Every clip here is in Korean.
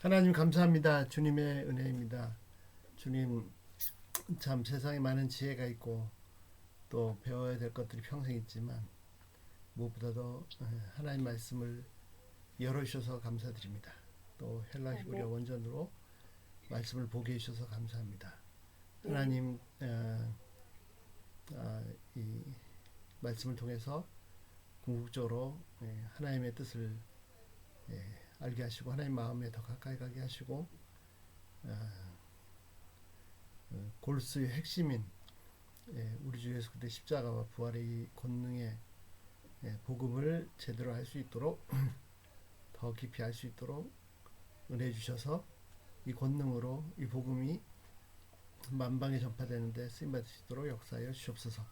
하나님 감사합니다. 주님의 은혜입니다. 주님 참 세상에 많은 지혜가 있고 또 배워야 될 것들이 평생 있지만 무엇보다도 하나님 말씀을 열어주셔서 감사드립니다. 또 헬라 히브리어 아멘. 원전으로 말씀을 보게 해주셔서 감사합니다. 네. 하나님 이 말씀을 통해서 궁극적으로 하나님의 뜻을 알게 하시고 하나님 마음에 더 가까이 가게 하시고 골수의 핵심인 우리 주 예수 그리스도의 십자가와 부활의 이 권능의 복음을 제대로 할 수 있도록 더 깊이 알 수 있도록 은혜 주셔서 이 권능으로 이 복음이 만방에 전파되는데 쓰임받을 수 있도록 역사하여 주시옵소서.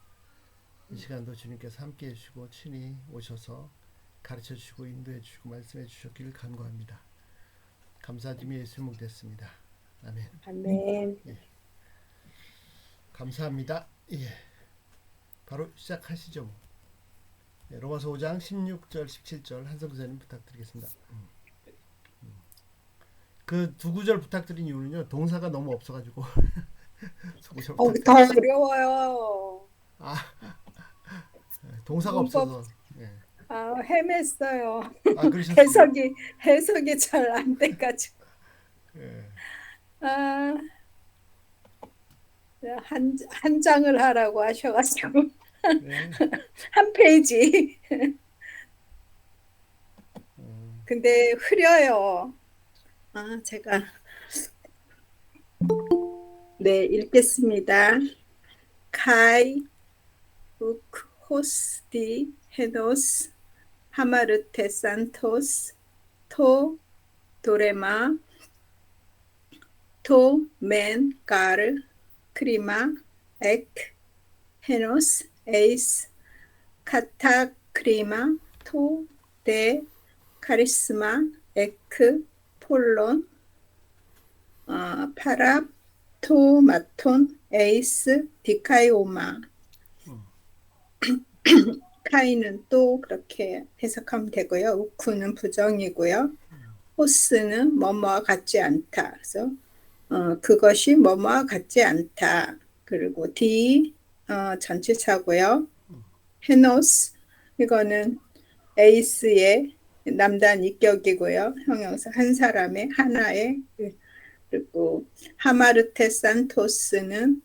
이 시간도 주님께서 함께 해주시고 친히 오셔서 가르쳐 주시고 인도해 주시고 말씀해 주셨기를 간구합니다. 감사드리며 예수님 묵됐습니다. 아멘. 아멘. 예, 감사합니다. 예, 바로 시작하시죠. 로마서 5장 16절 17절 한성사님 부탁드리겠습니다. 그 두 구절 부탁드린 이유는요, 동사가 너무 없어가지고 두 구절 더 부탁드립니다. 어려워요. 아, 동사가 문법 없어서. 예. 헤맸어요. 그러셨습니까? 해석이 잘 안 돼가지고. 예. 아, 한 장을 하라고 하셔가지고. 예. 한 페이지. 근데 흐려요. 제가 네, 읽겠습니다. 카이 우크 호스디 헤노스 하마르테 산토스 토 도레마 토 맨 까르 크리마 엑 헤노스 에이스 카타 크리마 토 데 카리스마 에크 폴론 파랍 토마톤 에이스 디카이오마 카이는 또 그렇게 해석하면 되고요. 우쿠는 부정이고요. 호스는 뭐뭐와 같지 않다. 그래서 그것이 뭐뭐와 같지 않다. 그리고 디 전치사고요. 헤노스 이거는 에이스의 남단 이격이고요. 형용사 한 사람의 하나의 그리고 하마르테 산토스는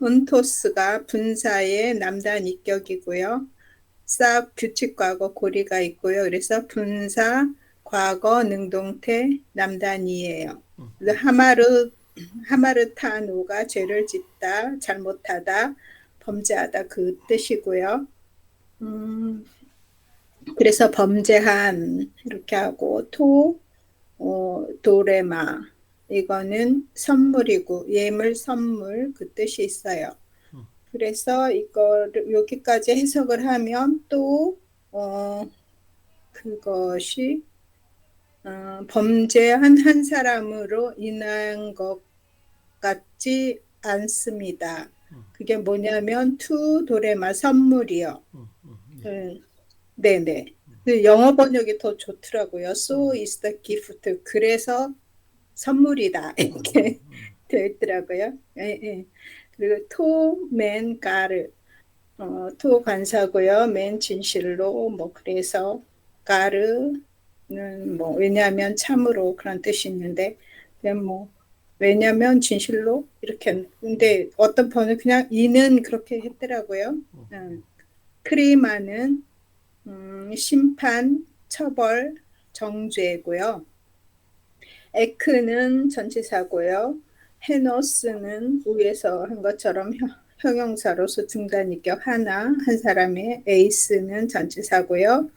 은토스가 분사의 남단 이격이고요. 싹 규칙과거 고리가 있고요. 그래서 분사 과거 능동태 남단이에요. 하마르타노가 죄를 짓다, 잘못하다, 범죄하다 그 뜻이고요. 그래서 범죄한 이렇게 하고 도레마 이거는 선물이고 예물 선물 그 뜻이 있어요. 그래서 이거를 여기까지 해석을 하면 또 그것이 범죄한 한 사람으로 인한 것 같지 않습니다. 그게 뭐냐면 투 도레마 선물이요. 네네. 영어 번역이 더 좋더라고요. So is the gift. 그래서 선물이다. 이렇게 되어 있더라고요. 예. 그리고 토, 맨, 가르. 토 관사고요. 맨 진실로 뭐 그래서 가르는 뭐 왜냐하면 참으로 그런 뜻이 있는데 뭐 왜냐하면 진실로 이렇게 근데 어떤 번은 그냥 이는 그렇게 했더라고요. 크리마는 심판, 처벌, 정죄고요. 에크는 전치사고요. 헤노스는 위에서 한 것처럼 형용사로서 중단이격 하나, 한 사람의 에이스는 전치사고요.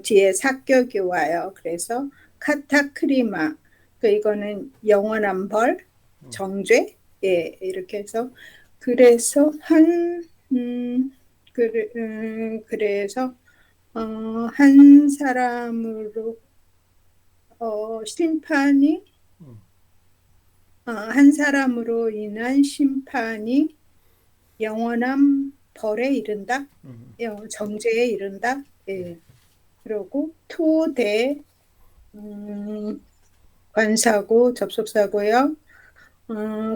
뒤에 사격이 와요. 그래서 카타크리마, 이거는 영원한 벌, 정죄, 예, 이렇게 해서 그래서 그래서 한 사람으로 심판이 한 사람으로 인한 심판이 영원한 벌에 이른다, 정죄에 이른다. 예. 그리고 토대 관사고 접속사고요.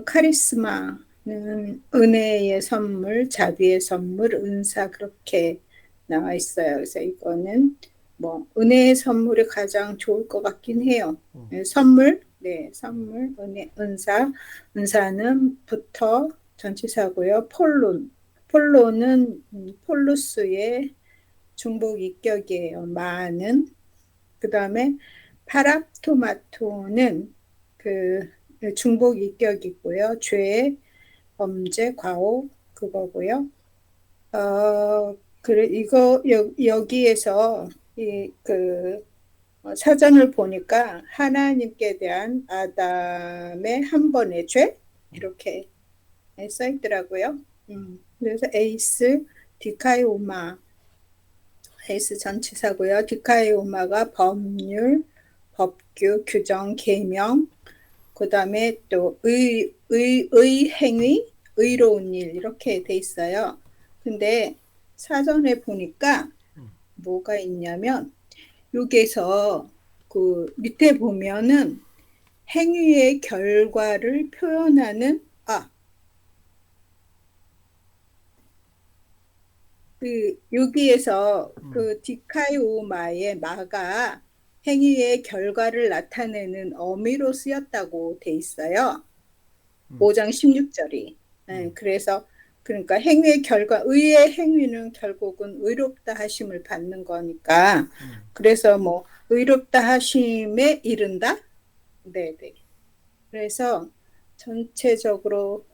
카리스마는 은혜의 선물, 자비의 선물, 은사 그렇게 나와 있어요. 그래서 이거는 뭐 은혜의 선물이 가장 좋을 것 같긴 해요. 선물, 네, 선물, 은혜, 은사, 은사는 부터 전치사고요. 폴로는 폴루스의 중복 이격이에요. 마는 그 다음에 파랍토마토는 그 중복 이격이고요. 죄, 범죄, 과오 그거고요. 그래 이거 여기에서 그 사전을 보니까 하나님께 대한 아담의 한 번의 죄 이렇게 써 있더라고요. 그래서 에이스 디카이오마 에이스 전치사고요. 디카이오마가 법률, 법규, 규정, 계명, 그 다음에 또 행위, 의로운 일 이렇게 돼 있어요. 근데 사전에 보니까 뭐가 있냐면 여기에서 그 밑에 보면은 행위의 결과를 표현하는 여기에서 그 디카이오마의 마가 행위의 결과를 나타내는 어미로 쓰였다고 돼 있어요. 5장 16절이. 그래서 그러니까 행위의 결과, 의의 행위는 결국은 의롭다 하심을 받는 거니까. 그래서 뭐 의롭다 하심에 이른다. 네네. 그래서 전체적으로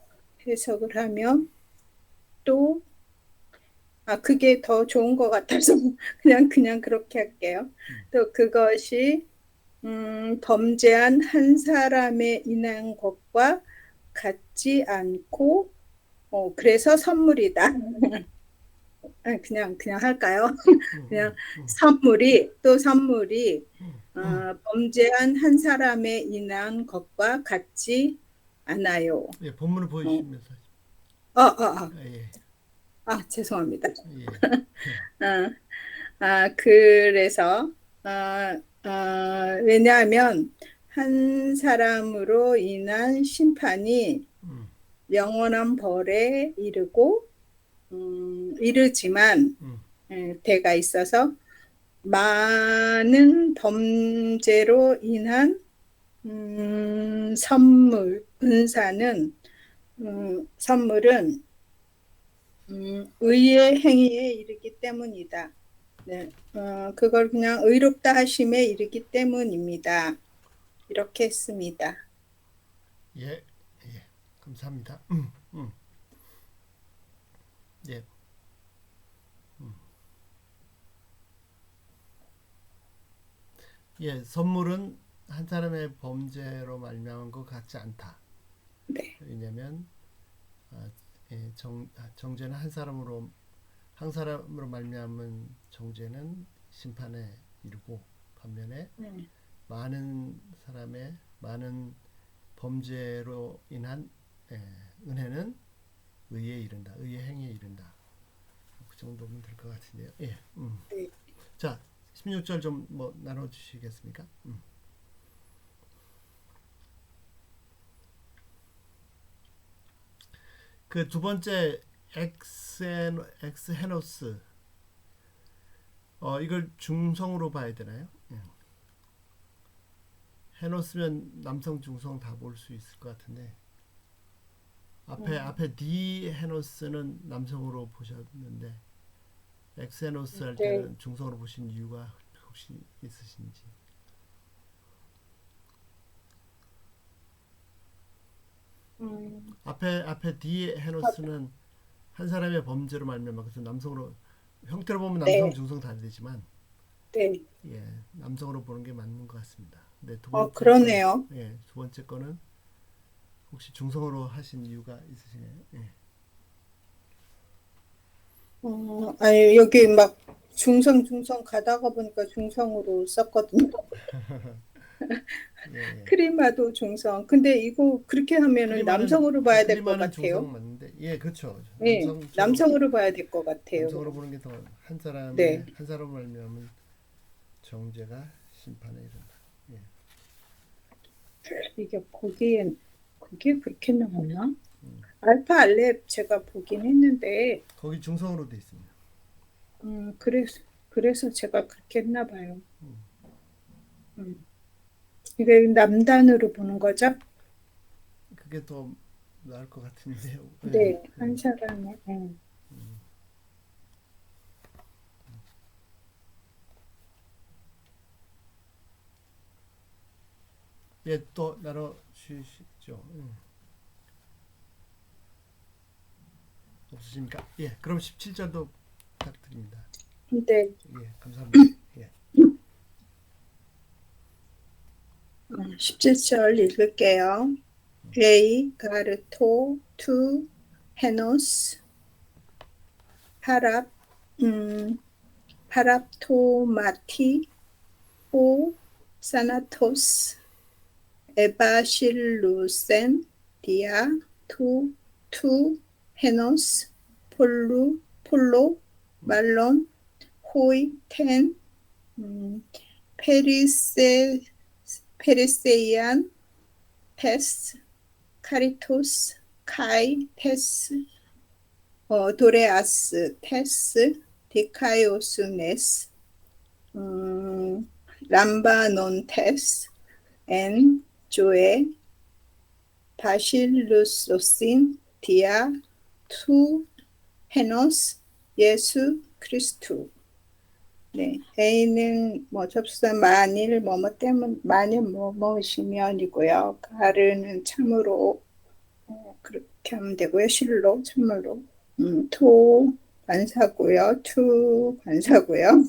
해석을 하면 또 그게 더 좋은 것 같아서 그냥 그렇게 할게요. 또 그것이 범죄한 한 사람에 인한 것과 같지 않고 그래서 선물이다. 그냥 할까요? 그냥 선물이 범죄한 한 사람에 인한 것과 같지 않아요. 예, 본문을 보여주시면서. 예. 죄송합니다. 예. 그래서 왜냐하면 한 사람으로 인한 심판이 영원한 벌에 이르지만 대가 있어서 많은 범죄로 인한 선물은 의의 행위에 이르기 때문이다. 네, 그걸 그냥 의롭다 하심에 이르기 때문입니다. 이렇게 했습니다. 예, 감사합니다. 예. 예, 선물은 한 사람의 범죄로 말미암은 것 같지 않다. 네. 왜냐하면 정죄는 한 사람으로 말미암은 정죄는 심판에 이르고 반면에 많은 사람의 많은 범죄로 인한 은혜는 의에 이른다. 의의 행위에 이른다. 그 정도면 될 것 같은데요. 예. 네. 자, 16절 좀 뭐 나눠 주시겠습니까? 그 두 번째 엑스헤노스 이걸 중성으로 봐야 되나요? 헤노스면 남성 중성 다 볼 수 있을 것 같은데 앞에 디 헤노스는 남성으로 보셨는데 엑스헤노스 할 때는 중성으로 보신 이유가 혹시 있으신지? 앞에 디 헤노스는 한 사람의 범죄로 말미암아 그래서 남성으로 형태로 보면 남성 중성 다 되지만 예, 남성으로 보는 게 맞는 것 같습니다. 네, 그러네요. 두 번째 거는 혹시 중성으로 하신 이유가 있으신가요? 예. 아니 여기 막 중성 가다가 보니까 중성으로 썼거든요. 예. 크리마도 중성. 근데 이거 그렇게 하면은 남성으로 봐야 될 것 같아요. 중성 맞는데, 예, 그렇죠. 네, 남성으로 봐야 될 것 같아요. 남성으로 보는 게 더 한 사람을 말미암은 정죄가 심판에 이른다. 예. 이게 거기에 그렇게 나왔나? 알파 알렙 제가 보긴 했는데, 거기 중성으로 돼 있습니다. 그래서 제가 그렇게 했나 봐요. 이게 남단으로 보는 거죠? 그게 더 나을 것 같은데요. 네, 한 사람의. 예, 또 나눠 주시죠. 없으십니까? 예, 그럼 17절도 부탁드립니다. 네, 예, 감사합니다. 예, 17절 읽을게요. A, 가르토, 투, 헤노스, 파랍, 파랍토마티, 오, 사나토스, 에바실루센, 디아, 투, 헤노스, 폴로, 말론, 호이, 텐, 페리세이안, 테스, 카리토스, 카이, 테스, 도레아스, 테스, 디카이오스네스, 람바논테스, 엔, 조에, 바실루소신, 디아, 투, 헤노스, 예수, 크리스투. 네, A는 뭐 접수사 만일 뭐뭐 때문 만일 뭐뭐시면이고요. 가르는 참으로 그렇게 하면 되고요. 실로 참으로. 토 관사고요. 투 관사고요.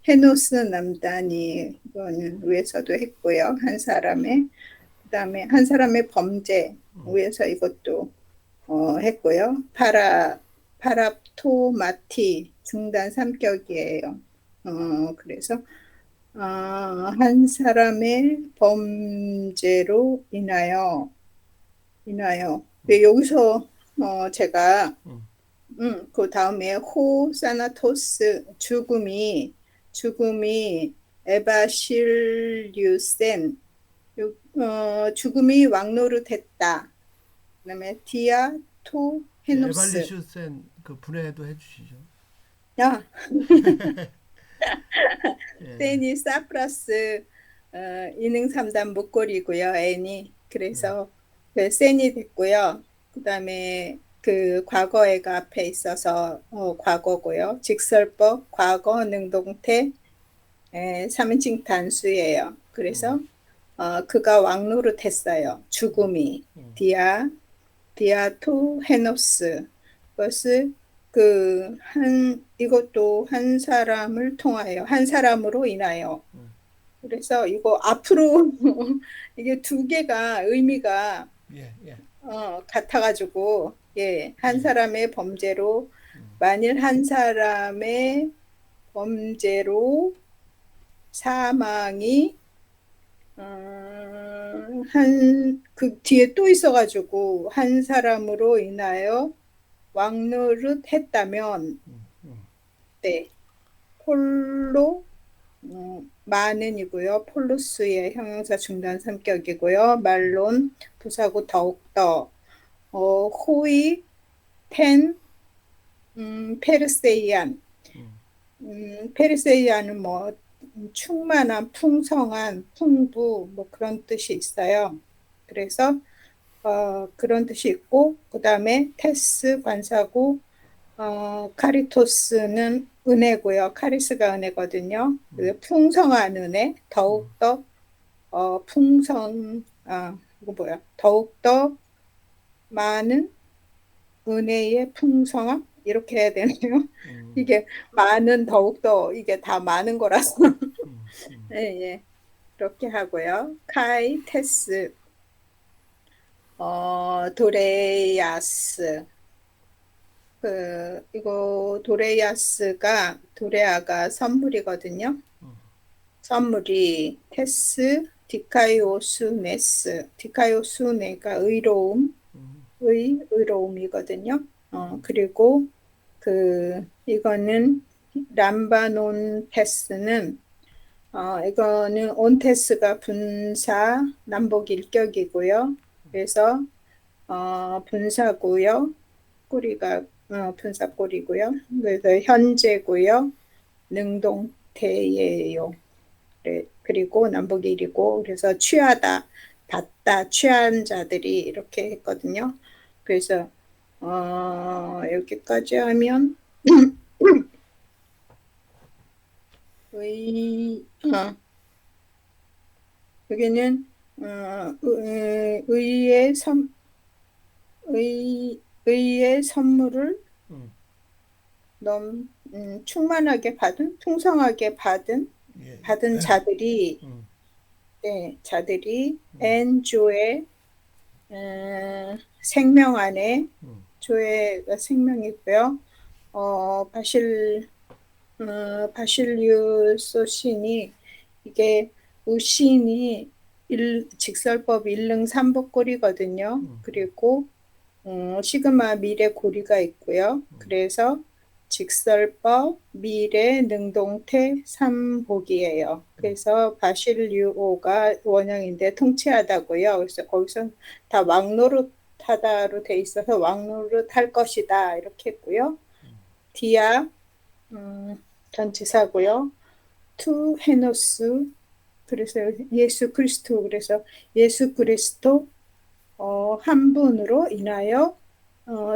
헤노스 남단이 이거는 위에서도 했고요. 한 사람의 그다음에 한 사람의 범죄 위에서 이것도 했고요. 파랍토마티 증단 삼격이에요. 그래서 한 사람의 범죄로 인하여 네, 여기서 제가 그 다음에 사나토스 죽음이 에바실류센 죽음이 왕노릇했다. 그다음에 디아토 헤노스. 에발리슈센 그 분해도 해주시죠. 야, 예, 센이 사프라스 이능 3단 목걸이고요. N이 그래서 그 센이 됐고요. 그다음에 그 과거애가 앞에 있어서 과거고요. 직설법 과거 능동태 3인칭 단수예요. 그래서 그가 왕노릇했어요. 죽음이 디아토 헤노스. 그것을 이것도 한 사람을 통하여, 한 사람으로 인하여. 그래서 이거 앞으로 이게 두 개가 의미가 예, 예. 같아가지고, 예, 한 사람의 범죄로, 만일 한 사람의 범죄로 사망이 그 뒤에 또 있어가지고 한 사람으로 인하여 왕노릇 했다면 네 폴로 많은이고요. 폴루스의 형용사 중단 성격이고요. 말론 부사고 더욱더 호의 텐 페르세이안 페르세이안은 뭐 충만한, 풍성한, 풍부 뭐 그런 뜻이 있어요. 그래서 그런 뜻이 있고 그 다음에 테스 관사고 카리토스는 은혜고요. 카리스가 은혜거든요. 풍성한 은혜, 더욱더 이거 뭐야? 더욱더 많은 은혜의 풍성함 이렇게 해야 되네요. 이게 많은 더욱더 이게 다 많은 거라서 예, 예. 그렇게 하고요. 카이 테스 도레야스 이거 도레아가 선물이거든요. 선물이 테스 디카이오스네가 의로움이거든요. 그리고 이거는 람바논 테스는 이거는 온테스가 분사 남복 일격이고요. 그래서 분사고요. 꼬리가 분사 꼬리고요. 그래서 현재고요. 능동태예요. 그리고 남북일이고 그래서 취하다, 받다, 취한 자들이 이렇게 했거든요. 그래서 여기까지 하면 의, 여기는 의의 선물을 음, 충만하게 받은, 풍성하게 받은 예, 자들이 음, 네, 자들이 음, 엔조의 생명 안에 음, 조회가 생명이고요. 바실 바실리우소신이 이게 우신이 직설법 일릉삼복골이거든요. 그리고 시그마 미래 고리가 있고요. 그래서 직설법 미래 능동태 삼복이에요. 그래서 바실류오가 원형인데 통치하다고요. 그래서 거기서 다 왕노릇하다로 돼 있어서 왕노릇할 것이다 이렇게 했고요. 디아 전치사고요. 투 헤노스 그래서 예수 그리스도 그래서 예수 그리스도 한 분으로 인하여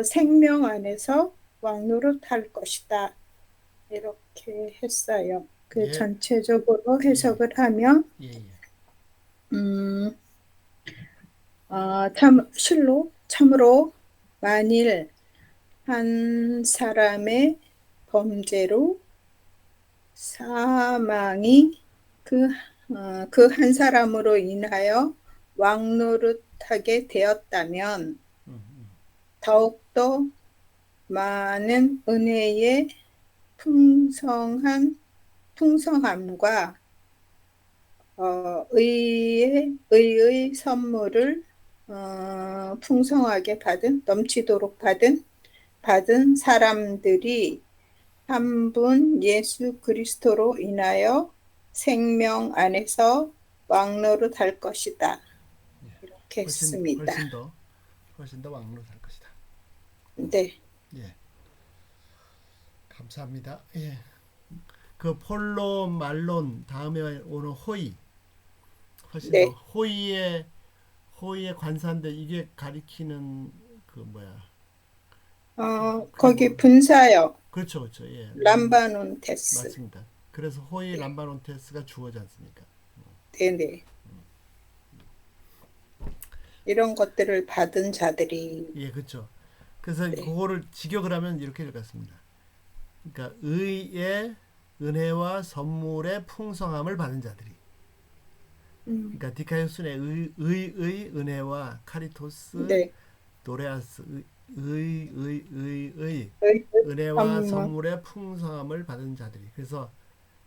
생명 안에서 왕노릇할 것이다. 이렇게 했어요. 그 예, 전체적으로 예, 해석을 하면 예, 예. 음, 실로 참으로 만일 한 사람의 범죄로 사망이 그 한 사람으로 인하여 왕노릇하게 되었다면 음, 더욱더 많은 은혜의 풍성함과 의의 선물을 풍성하게 넘치도록 받은 사람들이 한 분 예수 그리스도로 인하여 생명 안에서 왕노릇할 것이다. 이렇게 훨씬, 했습니다. 훨씬 더, 훨씬 더 왕노할 것이다. 네, 예, 감사합니다. 예, 그 폴로 말론 다음에 오는 호의, 훨씬 더 네. 호의의 관사인데 이게 가리키는 그 뭐야? 그게 거기 뭐? 분사요. 그렇죠, 그렇죠. 예, 람바논테스. 맞습니다. 그래서 호의 네, 람바논테스가 주어지 않습니까? 네, 네. 이런 것들을 받은 자들이 예, 그렇죠. 그래서 네. 그거를 직역을 하면 이렇게 될 것 같습니다. 그러니까 의의 은혜와 선물의 풍성함을 받은 자들이. 음, 그러니까 디카이오스의 의의 은혜와 카리토스, 네. 도레아스 의의 의, 은혜와 선물. 선물의 풍성함을 받은 자들이. 그래서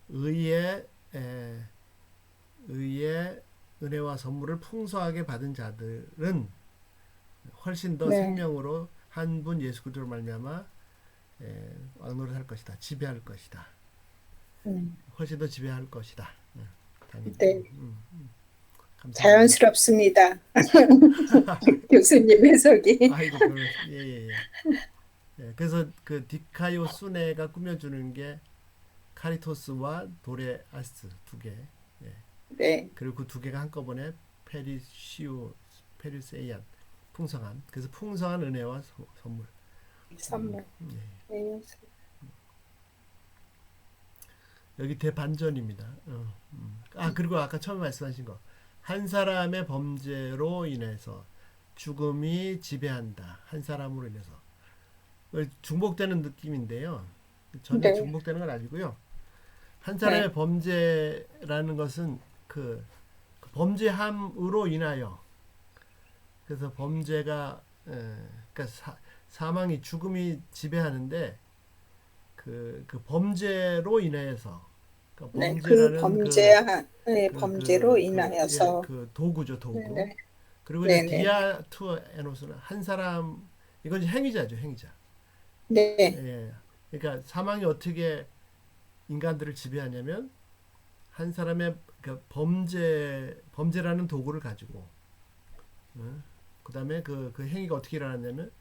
의의 에, 의의 은혜와 선물을 풍성하게 받은 자들은 훨씬 더 네. 생명으로 한 분 예수 그리스도로 말미암아 왕노릇할 것이다. 지배할 것이다. 음, 훨씬 더 지배할 것이다. 당연히. 네. 감사합니다. 자연스럽습니다. 교수님 해석이. 아이고 별 예예예. 예, 예. 그래서 그 디카요 수네가 꾸며주는 게 카리토스와 도레아스 두 개. 예. 네. 그리고 그 두 개가 한꺼번에 페리세이안 풍성한. 그래서 풍성한 은혜와 선물. 선물. 예. 네. 여기 대반전입니다. 그리고 아까 처음에 말씀하신 거. 한 사람의 범죄로 인해서 죽음이 지배한다. 한 사람으로 인해서. 중복되는 느낌인데요. 전혀 네. 중복되는 건 아니고요. 한 네. 사람의 범죄라는 것은 그 범죄함으로 인하여 그래서 범죄가 그러니까 사망이 죽음이 지배하는데 그 범죄로 인해서 그러니까 네. 범죄라는 범죄로 인하여서. 그 도구죠 네. 도구. 네. 그리고 이제 네. 네. 디아 투 에노스는 한 사람 이건 이제 행위자죠 행위자. 네. 예. 그러니까 사망이 어떻게 인간들을 지배하냐면 한 사람의 그 범죄라는 도구를 가지고 그다음에 그 행위가 어떻게 일어났냐면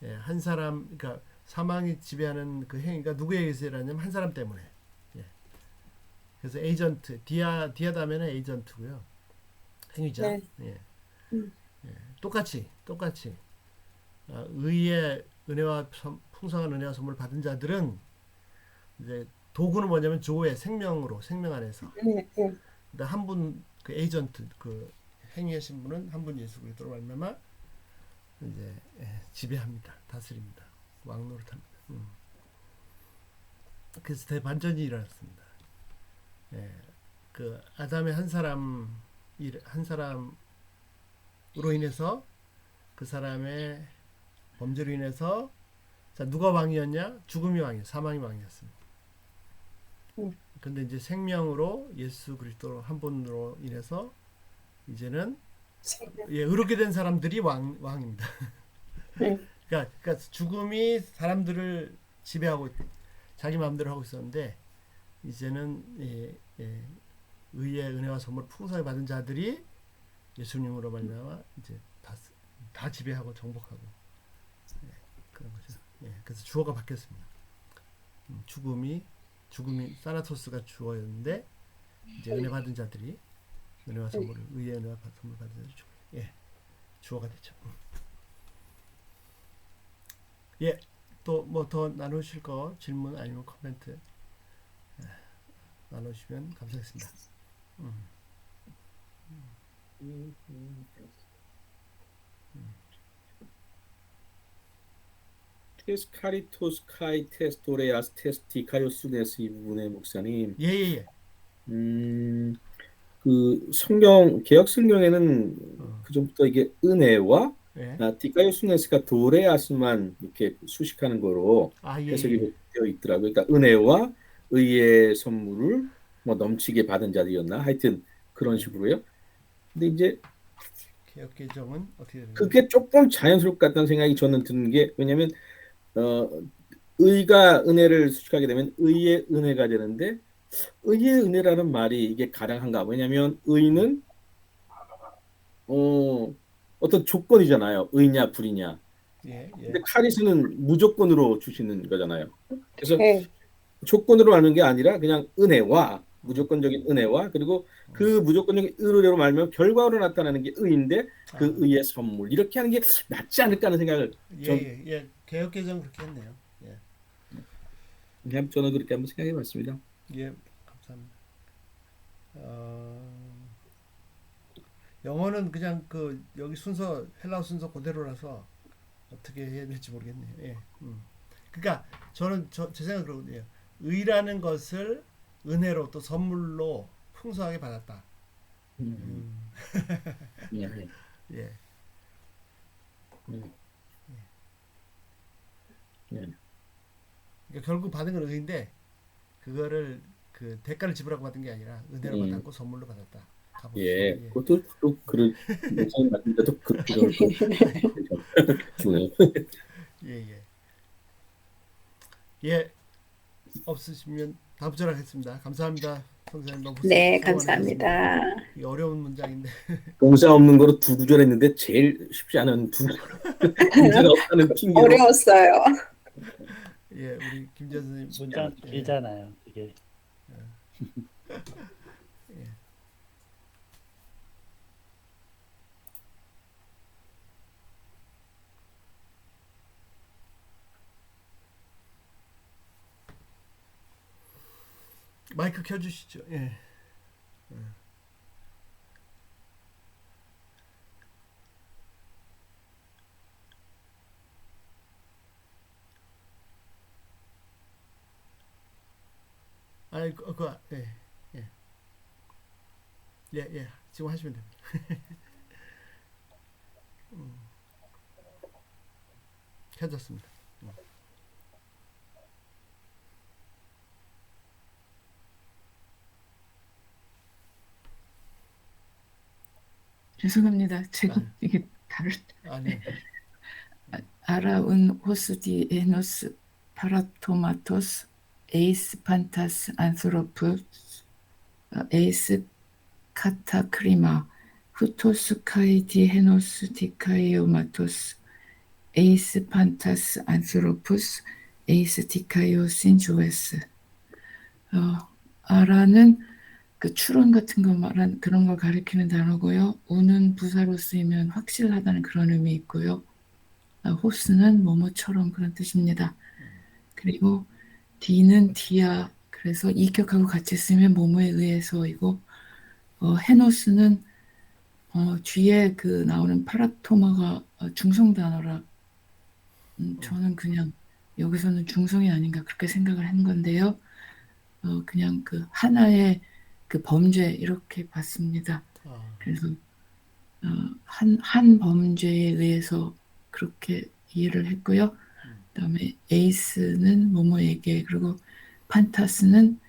한 사람 그러니까 사망이 지배하는 그 행위가 누구에 의해서 일어났냐면 한 사람 때문에. 그래서 에이전트 디아다면은 에이전트고요. 행위자. 네. 음. 똑같이 의의 은혜와 풍성한 은혜와 선물 받은 자들은 이제 도구는 뭐냐면 조의 생명 안에서 네. 네. 한 분 그 에이전트 그 행위하신 분은 한 분 예수 그리스도로 말미암아 이제 지배합니다. 다스립니다. 왕노릇합니다. 그래서 대반전이 일어났습니다. 그 아담의 한 사람으로 인해서 그 사람의 범죄로 인해서 자 누가 왕이었냐? 죽음이 왕이에요. 사망이 왕이었습니다. 근데 이제 생명으로 예수 그리스도 한 분으로 인해서 이제는 의롭게 된 사람들이 왕입니다. 그러니까 죽음이 사람들을 지배하고 자기 마음대로 하고 있었는데 이제는 의의 은혜와 선물 풍성히 받은 자들이 예수님으로 말미암아 이제 다 지배하고 정복하고 그런 거죠. 그래서 주어가 바뀌었습니다. 죽음이 사나토스가 주어였는데 이제 은혜 받은 자들이 은혜와 선물을 의의 은혜와 선물 받은 자들이 주어가 됐죠. 또 뭐 더 나누실 거 질문 아니면 코멘트 나누시면 감사하겠습니다. 테스 카리토스 카이 테스 도레아스 테스 디카요스네스 이 부분의 목사님. 예예예. 그 성경 개역 성경에는 그 전부터 이게 은혜와 디카요스네스가 도레아스만 이렇게 수식하는 거로 해석이 되어 있더라고요. 그러니까 은혜와 의의 선물을 뭐 넘치게 받은 자들이었나 하여튼 그런 식으로요. 근데 이제 개역 개정은 어떻게 되는 그게 조금 자연스럽 같다는 생각이 저는 드는 게 왜냐하면 의가 은혜를 수식하게 되면 의의 은혜가 되는데 의의 은혜라는 말이 이게 가량한가? 왜냐하면 의는 어떤 조건이잖아요. 의냐 불이냐. 근데 카리스는 무조건으로 주시는 거잖아요. 그래서 조건으로 하는 게 아니라 그냥 은혜와 무조건적인 은혜와 그리고 그 무조건적인 은혜로 말하면 결과로 나타나는 게 의인데 그 의의 선물 이렇게 하는 게 낫지 않을까 하는 생각을 개역 개정 그렇게 했네요. 저는 그렇게 한번 생각해봤습니다. 감사합니다. 영어는 그냥 그 여기 순서 헬라어 순서 그대로라서 어떻게 해야 될지 모르겠네요. 그러니까 저는 제 생각은 그러거든요. 의라는 것을 은혜로 또 선물로 풍성하게 받았다. 그러니까 결국 받은 건 의인데 그거를 그 대가를 지불하고 받은 게 아니라 은혜로 받았고 선물로 받았다. 그것도 또 그런 목사님 같은데도 그런 없으시면 다음 주에 하겠습니다. 감사합니다. 성사님 너무 네, 감사합니다. 이 어려운 문장인데 동사 없는 거로 두 구절 했는데 제일 쉽지 않은 두 문제가 없다는 핑계로 어려웠어요. 우리 김재 선생님 문장 길잖아요. 이게 마이크 켜주시죠. 지금 하시면 됩니다. 켜졌습니다. 죄송합니다. 제가 이게 다를 아라운 호스디 에노스 파라토마토스 에이스 판타스 안스로프 에이스 카타크리마 후토스 카이 디헤노스 디카이오마토스 에이스 판타스 안스로푸스 에이스 디카이오신 조에스. 아라는 그 추론 같은 거 말한 그런 걸 가리키는 단어고요. 우는 부사로 쓰이면 확실하다는 그런 의미 있고요. 호스는 뭐뭐처럼 그런 뜻입니다. 그리고 디는 디야. 그래서 이격하고 같이 쓰면 뭐뭐에 의해서이고, 헤노스는 뒤에 그 나오는 파라토마가 중성 단어라. 저는 그냥 여기서는 중성이 아닌가 그렇게 생각을 한 건데요. 그냥 그 하나의 그 범죄 이렇게 봤습니다. 그래서 한 범죄에 의해서 그렇게 이해를 했고요. 그다음에 에이스는 뭐뭐에게, 그리고 판타스는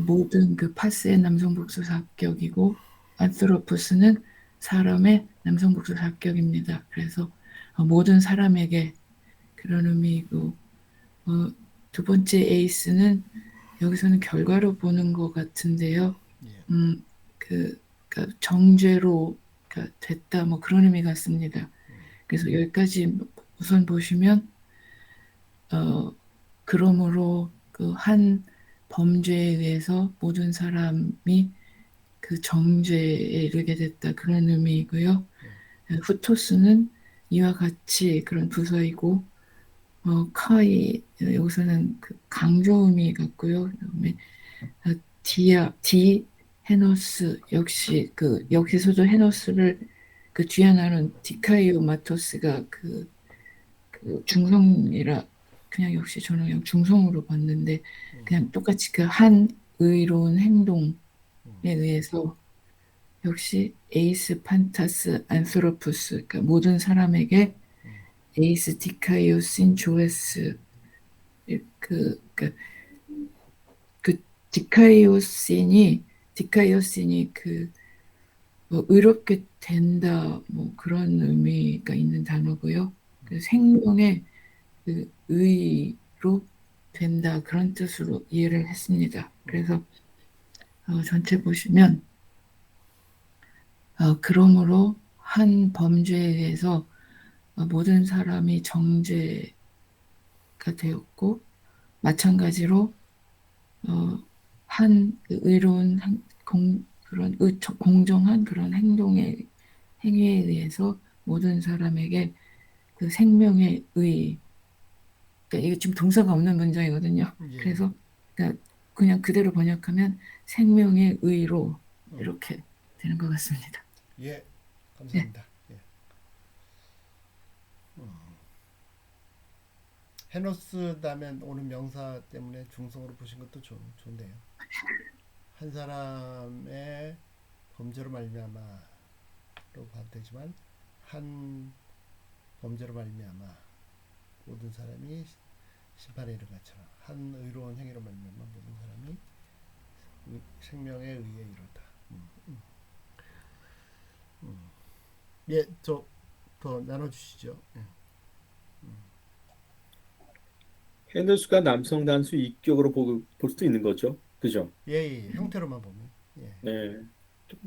모든 그 파스의 남성 복수사 합격이고, 안스로푸스는 사람의 남성 복수사 합격입니다. 그래서 모든 사람에게 그런 의미이고, 두 번째 에이스는 여기서는 결과로 보는 것 같은데요. 그러니까 정죄로 됐다 뭐 그런 의미 같습니다. 그래서 여기까지 우선 보시면 그러므로 그 한 범죄에 의해서 모든 사람이 그 정죄에 이르게 됐다 그런 의미이고요. 후토스는 이와 같이 그런 부서이고, 카이 여기서는 그 강조 의미 같고요. 그다음에 디 헤노스 역시 그 여기서도 헤노스를 그 뒤에 나는 디카이오마토스가 그 중성이라 그냥 역시 저는 그냥 중성으로 봤는데, 그냥 똑같이 그 한 의로운 행동에 의해서 역시 에이스 판타스 안스로푸스, 그러니까 모든 사람에게 에이스 디카이오신 조에스, 그 디카이오신이 뭐 의롭게 된다 뭐 그런 의미가 있는 단어고요. 그 생명의 그 의로 된다 그런 뜻으로 이해를 했습니다. 그래서 전체 보시면 그러므로 한 범죄에 의해서 모든 사람이 정죄가 되었고, 마찬가지로 한 의로운 그런 공정한 그런 행위에 의해서 모든 사람에게 그 생명의 의, 그러니까 이게 지금 동사가 없는 문장이거든요. 그래서 그냥 그대로 번역하면 생명의 의로 이렇게 되는 것 같습니다. 예, 감사합니다. 예. 헤노스 다음에 오는 명사 때문에 중성으로 보신 것도 좋은데요. 한 사람의 범죄로 말미암아로 봐도 되지만, 한 범죄로 말미암아 모든 사람이 심판에 이른 것처럼 한 의로운 행위로 말미암아 모든 사람이 생명에 의해 이르다. 예, 저 더 나눠주시죠. 예. 헤노스가 남성 단수 이격으로 볼 수도 있는 거죠. 그죠? 예, 형태로만 보면. 예. 네.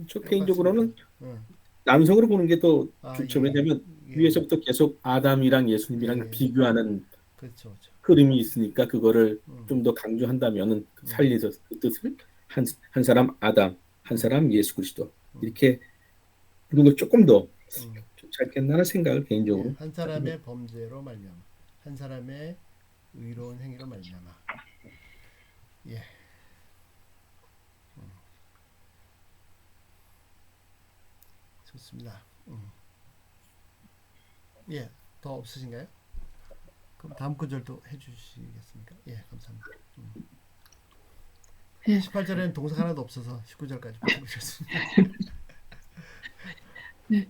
저 개인적으로는 응. 남성으로 보는 게 더 좋죠. 예. 왜냐하면 위에서부터 계속 아담이랑 예수님이랑 비교하는 그렇죠. 흐름이 있으니까 그거를 좀 더 강조한다면은 살려서 그 뜻을 한 사람 아담, 한 사람 예수 그리스도 이렇게 보는 걸 조금 더 좋지 않겠나 생각을 개인적으로. 한 사람의 범죄로 말미암아, 한 사람의 의로운 행위로 말미암아. 예. 좋습니다. 예, 더 없으신가요? 그럼 다음 구절도 해주시겠습니까? 예, 감사합니다. 예. 18절에는 동사가 하나도 없어서 19절까지 붙여주셨습니다. 네.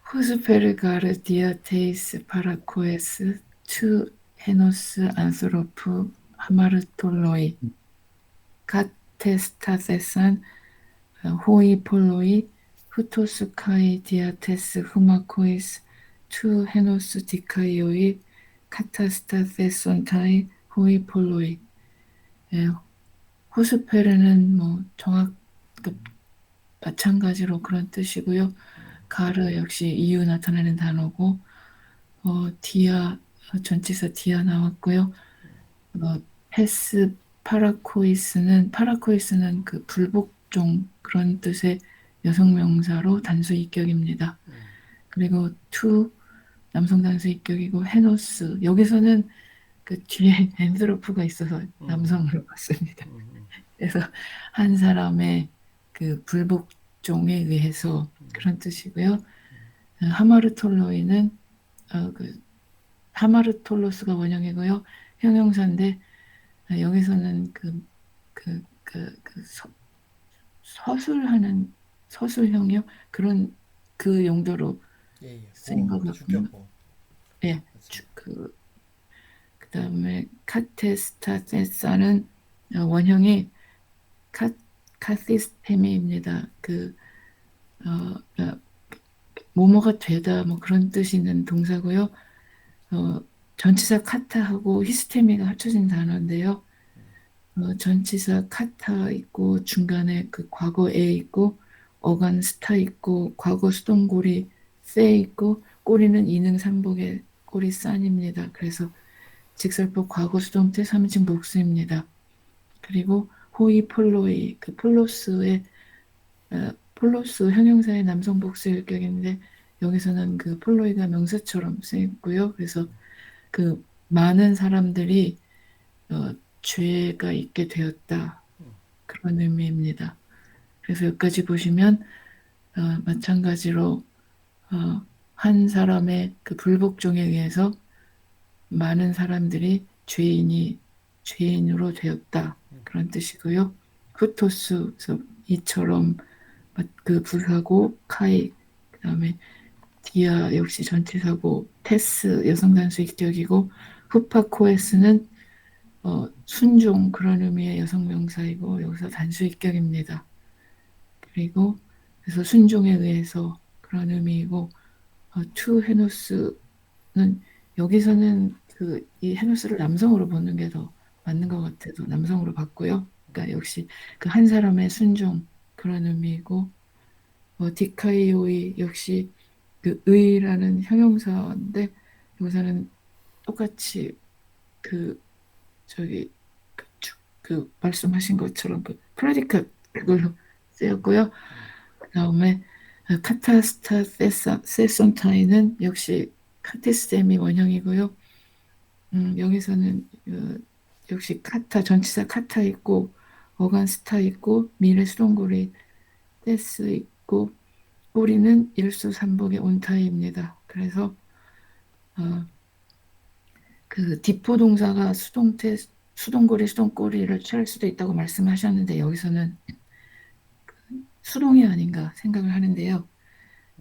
후스페르가르 디아테이스 파라코에스 투 헤노스 안스로프 하마르톨로이 카테스타세산 호이폴로이 후토스카이 디아테스 후마코이스 투 헤노스 디카이오이 카타스타세손타이 호이폴로이. 호스페르는 뭐 그 마찬가지로 그런 뜻이고요. 가르 역시 이유 나타내는 단어고, 디아 전치사 디아 나왔고요. 페스 파라코이스는 그 불복종 그런 뜻의 여성명사로 단수 이격입니다. 그리고 투 남성 단수 이격이고 헤노스 여기서는 그 뒤에 엔드로프가 있어서 남성으로 봤습니다. 그래서 한 사람의 그 불복종에 의해서 그런 뜻이고요. 하마르톨로이는 그 하마르톨로스가 원형이고요. 형용사인데 여기서는 서술하는 서술형이요. 그런 그 용도로 쓰인 것 같고요. 예, 그다음에 카테스타세사는 원형이 카시스테미입니다. 뭐뭐가 되다 뭐 그런 뜻이 있는 동사고요. 전치사 카타하고 히스테미가 합쳐진 단어인데요. 전치사 카타 있고 중간에 그 과거 에 있고 어간 스타 있고 과거 수동고리 세 있고 꼬리는 이능 삼복의 꼬리 싼입니다. 그래서 직설법 과거 수동태 3인칭 복수입니다. 그리고 호이 폴로이 그 폴로스 형용사의 남성 복수 일격인데 여기서는 그 폴로이가 명사처럼 쓰이고요. 그래서 그 많은 사람들이 죄가 있게 되었다 그런 의미입니다. 그래서 여기까지 보시면 마찬가지로 한 사람의 그 불복종에 의해서 많은 사람들이 죄인으로 되었다 그런 뜻이고요. 후토스 이처럼 그 부사고 카이 그다음에 디아 역시 전치사고 테스 여성 단수 이격이고 후파코에스는 순종 그런 의미의 여성 명사이고 여기서 단수 이격입니다. 그리고 그래서 순종에 의해서 그런 의미이고 투 헤노스는 여기서는 이 헤노스를 남성으로 보는 게 더 맞는 것 같아서 남성으로 봤고요. 그러니까 역시 그 한 사람의 순종 그런 의미이고 디카이오이 역시 그 의라는 형용사인데 여기서는 똑같이 그 말씀하신 것처럼 그 프레디카 그걸로 쓰였고요. 그 다음에 카타스타 세손타이는 역시 카티스템이 원형이고요. 여기서는 역시 카타 전치사 카타 있고 어간 스타 있고 미래 수동고리 떼스 있고 꼬리는 일수 삼복의 온타입니다. 그래서 그 디포 동사가 수동고리 수동꼬리를 취할 수도 있다고 말씀하셨는데 여기서는 수동이 아닌가 생각을 하는데요.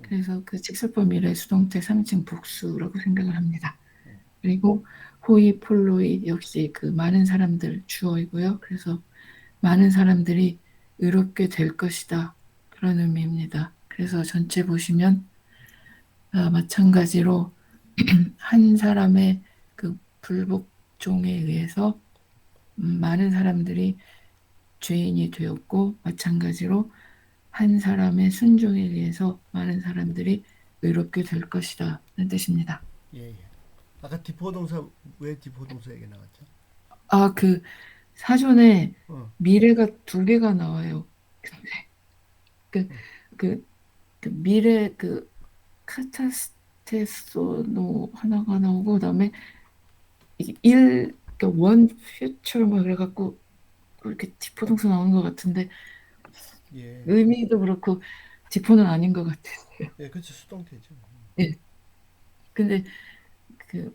그래서 그 직설법 미래 수동태 3인칭 복수라고 생각을 합니다. 그리고 호이 폴로이 역시 그 많은 사람들 주어이고요. 그래서 많은 사람들이 의롭게 될 것이다 그런 의미입니다. 그래서 전체 보시면 마찬가지로 한 사람의 그 불복종에 의해서 많은 사람들이 죄인이 되었고 마찬가지로 한 사람의 순종에 의해서 많은 사람들이 의롭게 될 것이다 라는 뜻입니다. 예. 아까 디포동사 왜 디포동사 얘기 나왔죠? 그 사전에 미래가 2개가 나와요. 근데 그 미래 그 카타스테소노 하나가 나오고 그다음에 원 퓨처 뭐 그래갖고 이렇게 디포동사 나오는 것 같은데 의미도 그렇고 디포는 아닌 것 같아요. 예, 그렇죠. 수동태죠. 예. 근데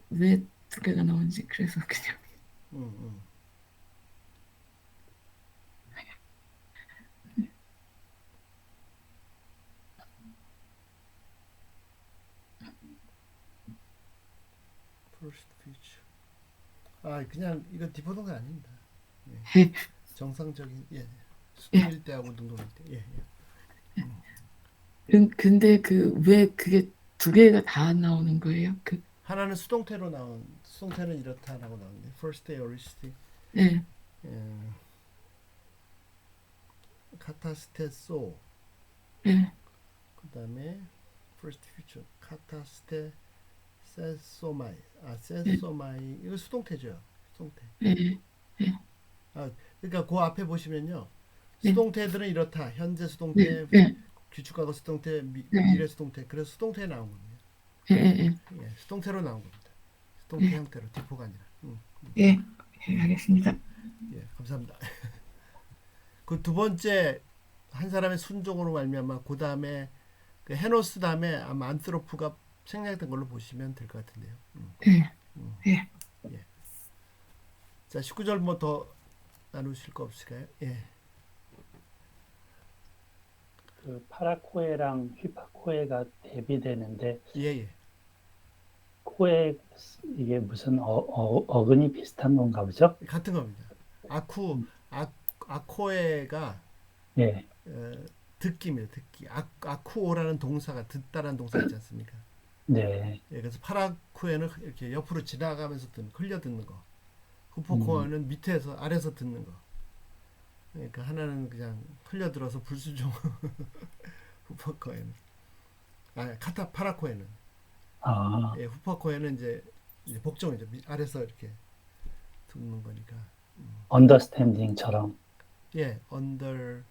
왜 2개가 나오는지 그래서 그냥 First future. 그냥 이거 디포동사 아닙니다. 예. 정상적인 수동일 때하고 능동일 때. 근데 왜 그게 2개가 다 나오는 거예요? 하나는 수동태로 나온 수동태는 이렇다라고 나오는데 first aorist. 예. 카타스테소. 예, 그다음에 first future 카타스테 세소마이. 세소마이 이거 수동태죠. 수동태. 예, 그러니까 그 앞에 보시면요. 네. 수동태들은 이렇다. 현재 수동태, 예, 규칙과거 수동태, 네. 미래 수동태. 그래서 수동태에 나온 겁니다. 예, 예, 예, 수동태로 나온 겁니다. 수동태 네. 형태로 디포가 아니라. 예, 알겠습니다. 예, 감사합니다. 그 두 번째 한 사람의 순종으로 말미암아 그 다음에 그 헤노스 다음에 아마 안트로프가 생략된 걸로 보시면 될 것 같은데요. 예, 자, 19절 뭐 더 나누실 거 없을까요? 예. 그 파라코에랑 휘파코에가 대비되는데 예, 예. 코에 이게 무슨 어근이 비슷한 건가 보죠? 같은 겁니다. 아코에가 예, 듣기입니다. 듣기. 아쿠오라는 동사가 듣다라는 동사 있지 않습니까? 네, 예, 그래서 파라쿠에는 이렇게 옆으로 지나가면서 흘려 듣는 거. 후포코어는 밑에서 아래서 듣는 거. 그러니까 하나는 그냥 흘려 들어서 불순종. 후포코에는 파라코에는 아, 예, 후포코에는 이제 복종이죠. 아래서 이렇게 듣는 거니까. 언더스탠딩처럼 예, under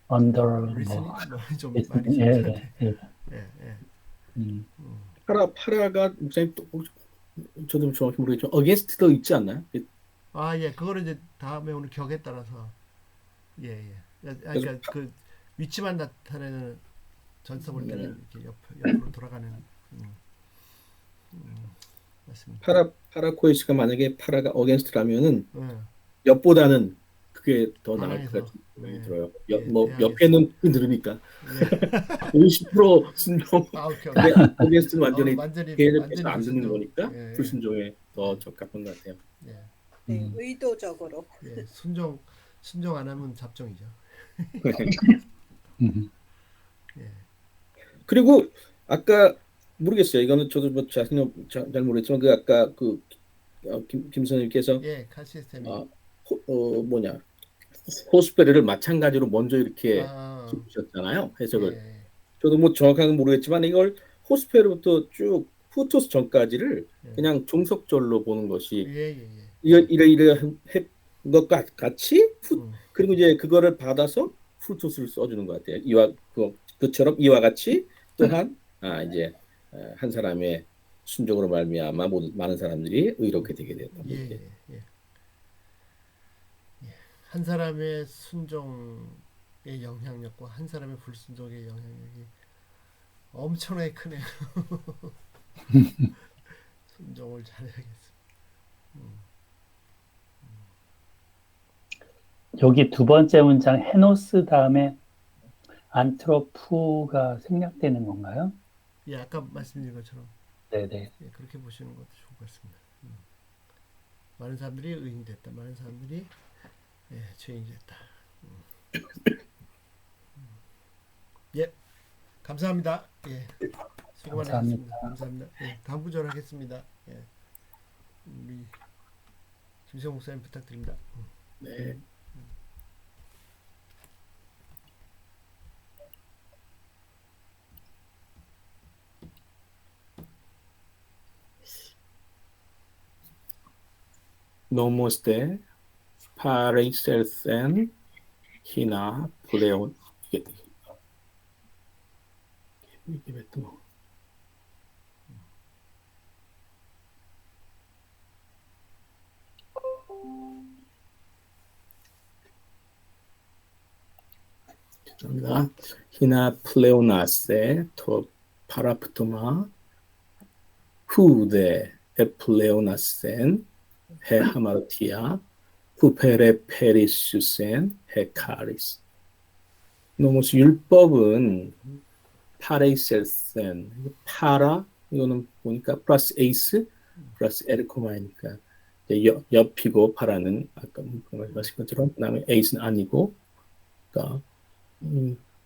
언더 listening 좀 예, 말이 좀 예, 이상한데. 예, 예, 예. 음, 파라가 목사님 또 저도 정확히 모르겠지만 against도 있지 않나요? 예, 그거는 이제 다음에 오늘 격에 따라서 예. 그러니까 그 위치만 나타내는 전서 볼 때는 이렇게 옆으로 돌아가는 맞습니다. 파라코에스가 만약에 파라가 against라면은 예. 옆보다는 그게 더 나을 방향에서. 것 같은 생각이 네. 들어요. 예, 뭐 대항해서. 옆에는 들으니까 예. 50% 순종, 오케이. 근데 against는 완전히 완전히 계속해서 안 듣는 불순종. 거니까 예, 예. 불순종에 더 적합한 것 같아요. 예. 네, 의도적으로. 예. 순종 안 하면 잡종이죠. 예. 그리고 아까 모르겠어요. 이거는 저도 뭐 잘 모르겠지만 그 아까 그 김 선생님께서 예, 칼시스템이. 뭐냐 호스페르를 마찬가지로 먼저 이렇게 주셨잖아요. 해석을. 예. 저도 뭐 정확하게 모르겠지만 이걸 호스페르부터 쭉 후토스 전까지를 예. 그냥 종속절로 보는 것이 예. 이러한 것과 같이 그리고 이제 그거를 받아서 후토스를 써주는 것 같아요. 그처럼 이와 같이 또한 이제 한 사람의 순종으로 말미암아 많은 사람들이 의롭게 되게 됐다. 예. 한 사람의 순종의 영향력과 한 사람의 불순종의 영향력이 엄청나게 크네요. 순종을 잘해야겠어. 여기 두 번째 문장 헤노스 다음에 안트로프가 생략되는 건가요? 예, 아까 말씀드린 것처럼 네네. 예, 그렇게 보시는 것도 좋을 것 같습니다. 많은 사람들이 의인됐다. 많은 사람들이 죄인이 됐다. 예, 감사합니다. 예, 수고 많으셨습니다. 감사합니다. 예, 다음 구절 하겠습니다. 예, 우리 김세용 목사님 부탁드립니다. 네. 노모스테 파레이셀센 히나 플레온 이게 왜 또 죄송합니다. 히나 플레오나세 토 파라프토마 후데 에플레오나센 해 하마르티아 후페레 페리슈센 해 카리스. 노모스 율법은 파레이셀센 파라 이거는 보니까 플러스 에이스 플러스 에르코마이니까 옆이고 파라는 아까 말씀하신 것처럼 그다음에 에이스는 아니고 그러니까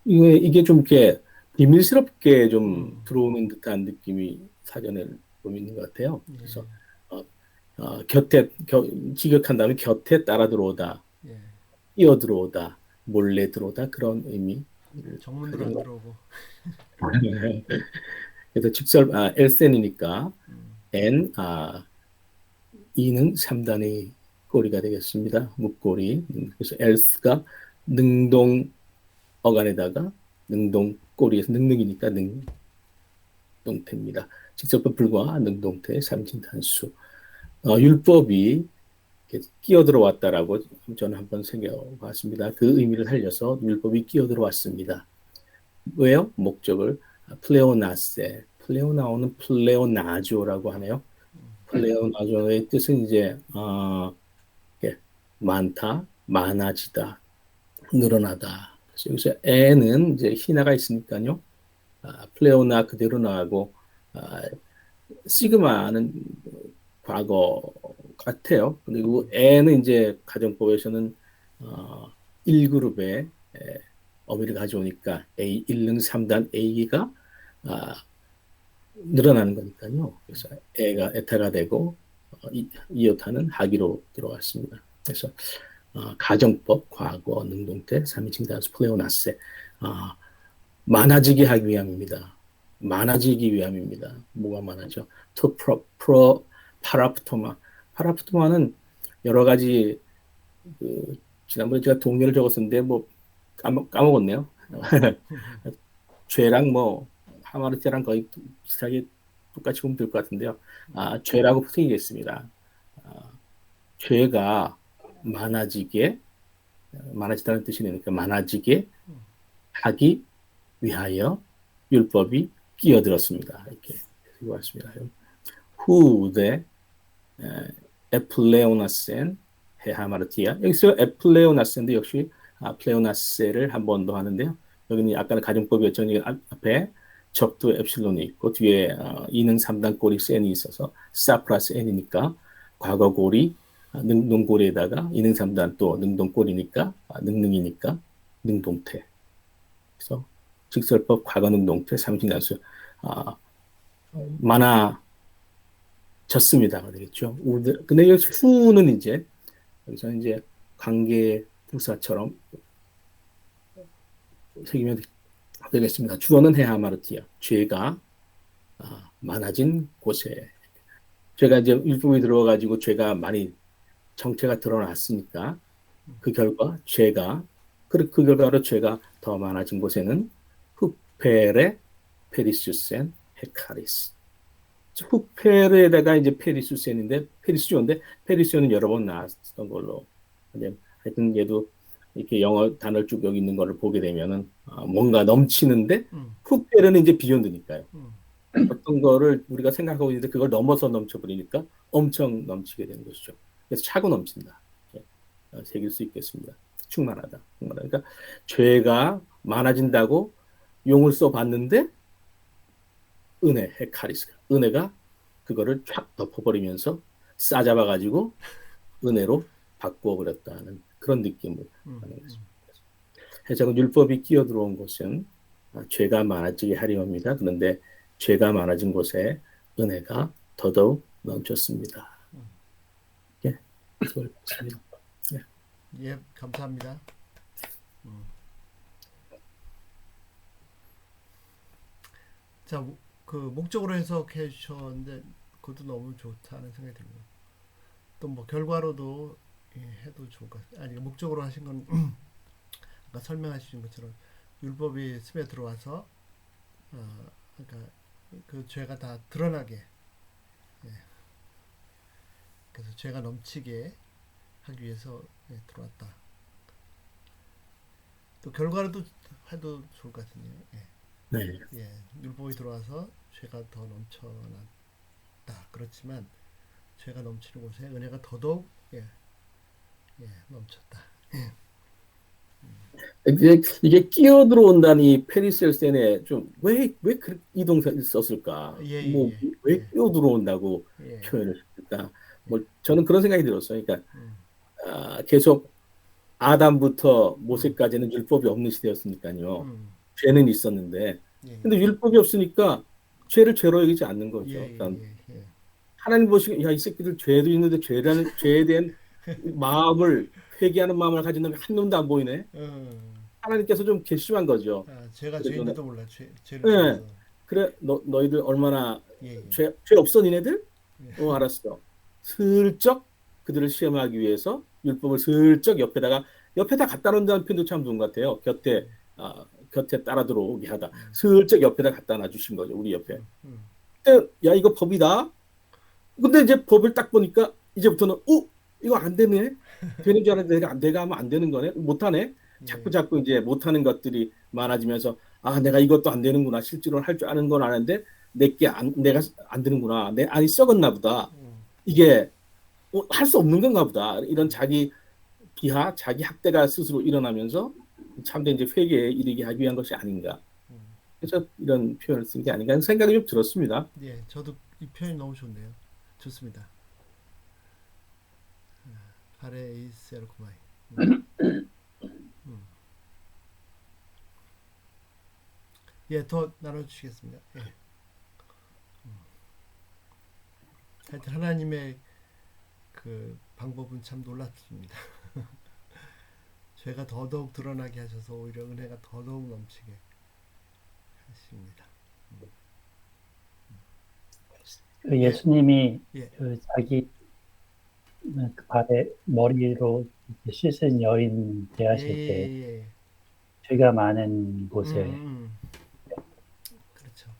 이게 좀 이렇게 비밀스럽게 좀 들어오는 듯한 느낌이 사전에 좀 있는 것 같아요. 그래서 곁에 직역한 다음에 곁에 따라 들어오다, 예. 뛰어 들어오다, 몰래 들어오다 그런 의미. 정문으로 안 들어오고. 그래서 직설 엘센이니까 음, n 이는 3단의 꼬리가 되겠습니다. 묵꼬리. 그래서 else가 능동 어간에다가 능동 꼬리에서 능능이니까 능동태입니다. 직설법 불과 능동태 3인칭 단수. 율법이 이렇게 끼어들어왔다라고 저는 한번 생각해봤습니다. 그 의미를 살려서 율법이 끼어들어왔습니다. 왜요? 목적을 플레오나세, 플레오나오는 플레오나조라고 하네요. 플레오나조의 뜻은 이제 많다, 많아지다, 늘어나다. 그래서 여기서 에는 이제 희나가 있으니까요. 플레오나 그대로 나가고 시그마는 과거 같아요. 그리고 에는 이제 가정법에서는 1그룹의 어미를 가져오니까 A 1능 3단 A가 늘어나는 거니까요. 그래서 애가 에타가 되고 이오타는 하기로 들어갔습니다. 그래서 가정법, 과거, 능동태, 3인칭 단수, 플레오나세 많아지게 하기 위함입니다. 많아지기 위함입니다. 뭐가 많아져? 파라프토마. 파라프토마는 여러 가지 지난번에 제가 동료를 적었었는데 뭐 까먹었네요. 죄랑 뭐 하마르티랑 거의 비슷하게 똑같이 보면 될 것 같은데요. 죄라고 쓰이겠습니다. 죄가 많아지다는 뜻이 되니까 많아지게 하기 위하여 율법이 끼어들었습니다. 이렇게 쓰고 왔습니다. 후대 에플레오나센 헤하마르티아. 여기서 에플레오나센도 역시 플레오나세를 한 번 더 하는데요. 여기는 아까는 가정법이었죠. 앞에 적도 엡실론이 있고 뒤에 2능 3단 꼬리 센이 있어서 사 플러스 n이니까 과거 고리 능동 고리에다가 2능 3단 또 능동 꼬리니까 능능이니까 능동태. 그래서 직설법 과거 능동태 3인칭 단수 많아졌습니다가 되겠죠. 근데 여기 후는 이제 여기서 이제 관계 부사처럼 새기면 되겠습니다. 주어는 헤하마르티아. 죄가 많아진 곳에. 죄가 이제 율법이 들어가지고 죄가 많이 정체가 드러났으니까 그 결과 그 결과로 죄가 더 많아진 곳에는 후페레 페리수센 헤카리스. 후페르에다가 이제 페리수센인데 페리수는 여러 번 나왔던 걸로. 하여튼 얘도 이렇게 영어 단어를 쭉 여기 있는 거를 보게 되면은 뭔가 넘치는데 후페르는 이제 비욘드니까요. 어떤 거를 우리가 생각하고 있는데 그걸 넘어서 넘쳐버리니까 엄청 넘치게 되는 것이죠. 그래서 차고 넘친다. 새길 수 있겠습니다. 충만하다. 그러니까 죄가 많아진다고 용을 써봤는데 은혜가 그거를 쫙 덮어버리면서 싸잡아가지고 은혜로 바꾸어버렸다는 그런 느낌을 하는 것입니다. 해석은 율법이 끼어들어온 곳은 죄가 많아지게 하려합니다. 그런데 죄가 많아진 곳에 은혜가 더더욱 넘쳤습니다. 예, 수고하셨습니다. 예, 감사합니다. 자, 그 목적으로 해석해 주셨는데 그것도 너무 좋다는 생각이 듭니다. 또 뭐 결과로도 해도 좋을 것 같아요. 아니 목적으로 하신 건 아까 설명하신 것처럼 율법이 스며 들어와서 그러니까 그 죄가 다 드러나게 그래서 죄가 넘치게 하기 위해서 들어왔다. 또 결과로도 해도 좋을 것 같은데요. 네. 율법이 들어와서 죄가 더 넘쳐났다. 그렇지만 죄가 넘치는 곳에 은혜가 더더욱 넘쳤다. 이게 끼어 들어온다는 이 페리셀센에 좀 왜 이 동사를 썼을까? 왜 끼어 들어온다고 표현을 했을까? 뭐 저는 그런 생각이 들었어요. 그러니까 계속 아담부터 모세까지는 율법이 없는 시대였으니까요. 죄는 있었는데, 근데 율법이 없으니까 죄를 죄로 여기지 않는 거죠. 하나님 보시기에 이 새끼들 죄도 있는데 죄에 대한 마음을 회개하는 마음을 가진 놈이 한 놈도 안 보이네. 하나님께서 좀 괘씸한 거죠. 제가 그래서 죄인지도 몰라. 죄를 예. 지어서. 그래 너희들 얼마나 예, 예. 죄 없어 니네들? 알았어. 슬쩍 그들을 시험하기 위해서 율법을 슬쩍 옆에다 갖다 놓는다는 표현도 참 좋은 것 같아요. 곁에 따라 들어오게 하다. 슬쩍 옆에다 갖다 놔주신 거죠. 우리 옆에. 근데 야 이거 법이다. 근데 이제 법을 딱 보니까 이제부터는 이거 안 되네. 되는 줄 알았는데 내가 하면 안 되는 거네. 못하네. 자꾸 이제 못하는 것들이 많아지면서 내가 이것도 안 되는구나. 실제로 할 줄 아는 건 아는데 내가 안 되는구나. 내 안이 썩었나 보다. 이게 할 수 없는 건가 보다. 이런 자기 비하, 자기 학대가 스스로 일어나면서 참된 이제 회개에 이르게 하기 위한 것이 아닌가. 그래서 이런 표현을 쓴 게 아닌가 하는 생각이 좀 들었습니다. 예, 저도 이 표현이 너무 좋네요. 좋습니다. 파레이세르코마이. 예, 더 나눠주시겠습니다. 예. 하여튼 하나님의 그 방법은 참 놀랍습니다. 죄가 더더욱 드러나게 하셔서 오히려 은혜가 더더욱 넘치게 하십니다. 그 예수님이 예. 그 자기 그 발에 머리로 이렇게 씻은 여인 대하실 때 죄가 많은 곳에 그렇죠.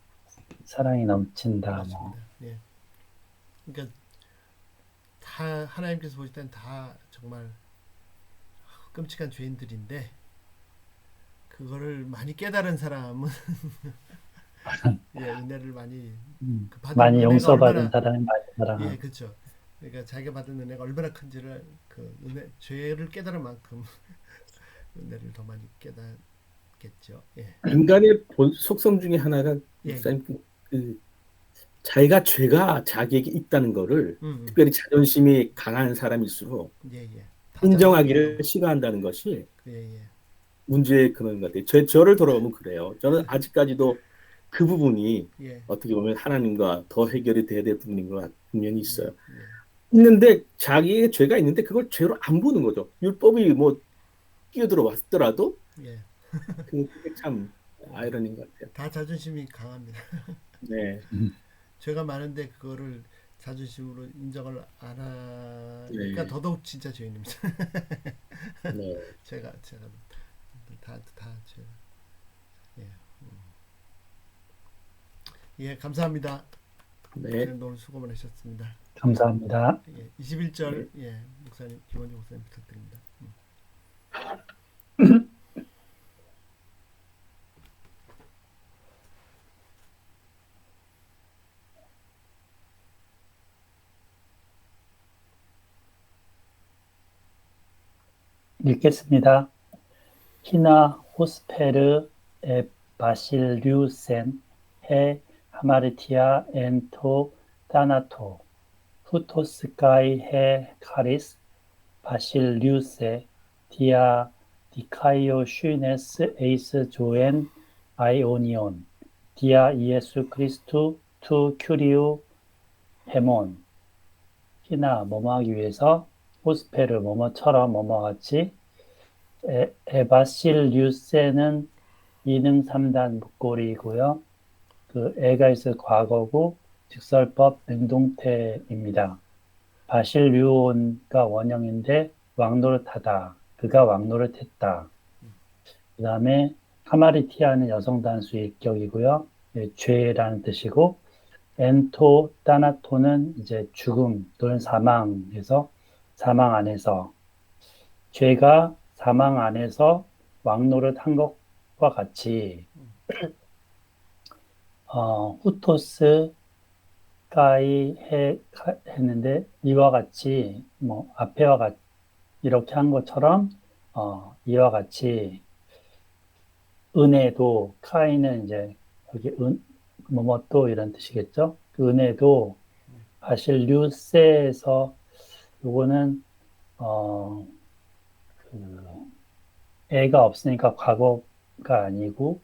사랑이 넘친다. 맞습니다. 예. 그러니까 다 하나님께서 보실 때는 다 정말 끔찍한 죄인들인데 그거를 많이 깨달은 사람은 예, 은혜를 많이 그 받은 많이 은혜가 용서받은 사람이 많이 사랑하고. 예, 그렇죠. 그러니까 자기가 받은 은혜가 얼마나 큰지를 그 은혜 죄를 깨달은 만큼 은혜를 더 많이 깨닫겠죠. 예. 인간의 속성 중에 하나가 예. 죄가 자기에게 있다는 거를 특별히 자존심이 강한 사람일수록 인정하기를 싫어한다는 것이 문제의 근원인 것 같아요. 저를 돌아보면 그래요. 저는 아직까지도 그 부분이 어떻게 보면 하나님과 더 해결이 돼야 될 부분인 것 같은 면이 있어요. 있는데 자기의 죄가 있는데 그걸 죄로 안 보는 거죠. 율법이 뭐 끼어들어 왔더라도 그게 참 아이러니인 것 같아요. 다 자존심이 강합니다. 네. 죄가 많은데 그거를 자존심으로 인정을 안 하니까 더더욱 진짜 죄인입니다. 네. 제가 다 죄. 예, 감사합니다. 네. 오늘 수고 많으셨습니다. 감사합니다. 21절 목사님 김원중 목사님 부탁드립니다. 읽겠습니다. 히나 호스페르 에 바실류센 해 하마르티아 엔토 타나토 후토스카이 해 카리스 바실류세 디아 디카이오 슈네스 에이스 조엔 아이오니온 디아 이에수 크리스투 투 큐리우 헤몬 히나 뭐뭐하기 위해서 호스페르 뭐뭐처럼 뭐뭐같이 에바실류세는 2능 3단 목골이고요. 그 애가 있을 과거고 직설법 능동태입니다. 바실류온가 원형인데 왕노릇하다. 그가 왕노릇했다. 그 다음에 하마리티아는 여성 단수의 격이고요. 죄라는 뜻이고 엔토 따나토는 이제 죽음 또는 사망에서 사망 안에서 죄가 사망 안에서 왕노릇 한 것과 같이 후토스 가이 했는데 이와 같이 뭐 앞에와 같이 이렇게 한 것처럼 이와 같이 은혜도 카이는 이제 여기 뭐뭐 이런 뜻이겠죠. 그 은혜도 사실 류세에서 요거는 애가 없으니까 과거가 아니고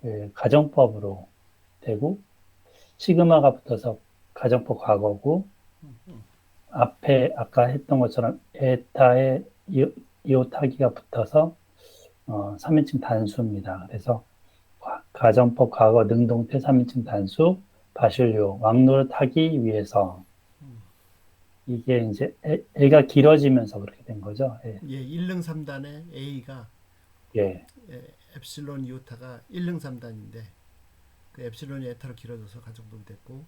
그 가정법으로 되고 시그마가 붙어서 가정법 과거고 앞에 아까 했던 것처럼 에타에 이오타기가 붙어서 3인칭 단수입니다. 그래서 가정법 과거 능동태 3인칭 단수 바실료 왕노릇하기 위해서 이게 이제 애가 길어지면서 그렇게 된 거죠. 예. 예, 1능 3단의 A가 예. 엡실론 이오타가 1능 3단인데 그 엡실론이 에타로 길어져서 가정법이 됐고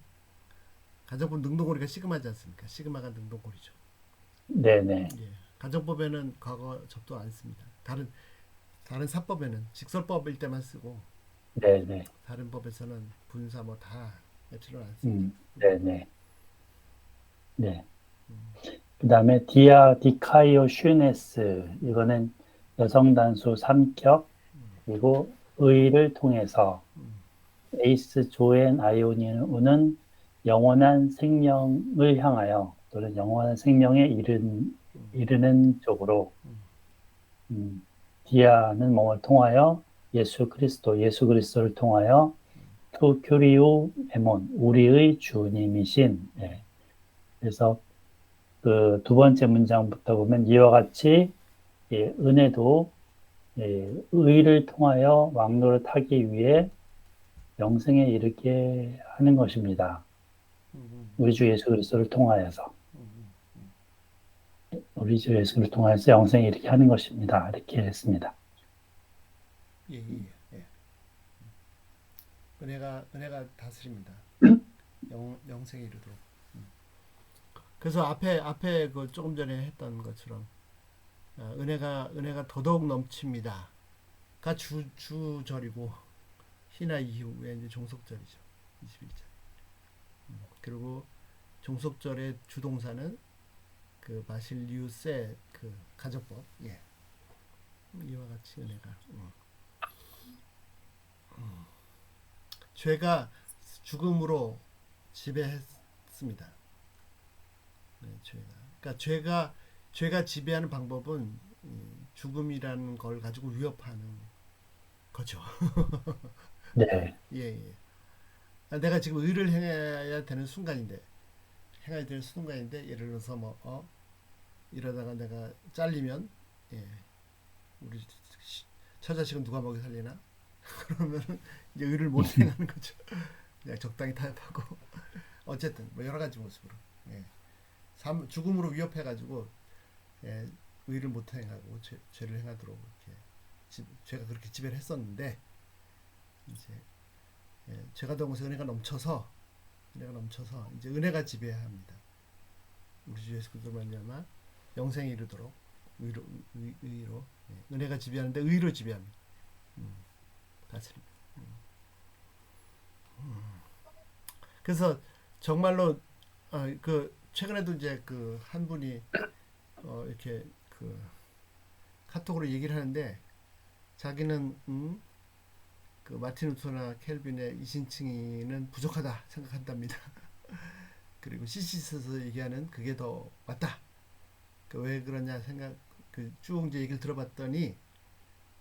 가정법 능동고리가 시그마지 않습니까? 시그마가 능동고리죠. 네네. 예. 가정법에는 과거 접도 안 씁니다. 다른 사법에는 직설법일 때만 쓰고 네네. 다른 법에서는 분사 뭐 다 엡실론 안 씁니다. 네네. 네. 그 다음에 디아 디카이오 슈네스 이거는 여성 단수 3격 그리고 의를 통해서 에이스 조엔 아이오니우는 영원한 생명을 향하여 또는 영원한 생명에 이르는 쪽으로 디아는 뭐를 통하여 예수 그리스도를 통하여 투 큐리오 에몬 우리의 주님이신 그래서 그 두 번째 문장부터 보면 이와 같이 은혜도 의를 통하여 왕노를 타기 위해 영생에 이르게 하는 것입니다. 우리 주 예수 그리스도를 통하여서 우리 주 예수를 통하여서 영생에 이르게 하는 것입니다. 이렇게 했습니다. 예. 은혜가 다스립니다. 영생에 이르도록. 그래서 앞에 그 조금 전에 했던 것처럼 은혜가 더더욱 넘칩니다. 가 주절이고 희나 이후에 이제 종속절이죠. 21절. 그리고 종속절의 주동사는 그 바실리우스의 그 가정법. 예. 이와 같이 은혜가. 죄가 죽음으로 지배했습니다. 네, 그러니까 죄가 지배하는 방법은 죽음이라는 걸 가지고 위협하는 거죠. 네. 예. 내가 지금 의를 행해야 되는 순간인데 예를 들어서 뭐 이러다가 내가 잘리면 우리 처자식은 누가 먹여 살리나? 그러면은 이제 의를 못 행하는 거죠. 그냥 적당히 타협하고 어쨌든 뭐 여러 가지 모습으로 죽음으로 위협해가지고 의를 못 행하고 죄를 행하도록 이렇게 죄가 그렇게 지배를 했었는데 이제 죄가 된 것에 은혜가 넘쳐서 이제 은혜가 지배해야 합니다. 우리 주 예수 그리스도로 말미암아 영생에 이르도록 의로 은혜가 지배하는데 의로 지배합니다. 다스립니다. 그래서 정말로 그 최근에도 이제 그 한 분이 이렇게 그 카톡으로 얘기를 하는데 자기는 그 마틴 루터나 켈빈의 이신칭의는 부족하다 생각한답니다. 그리고 시시스에서 얘기하는 그게 더 맞다. 그 왜 그러냐 쭉 이제 얘기를 들어봤더니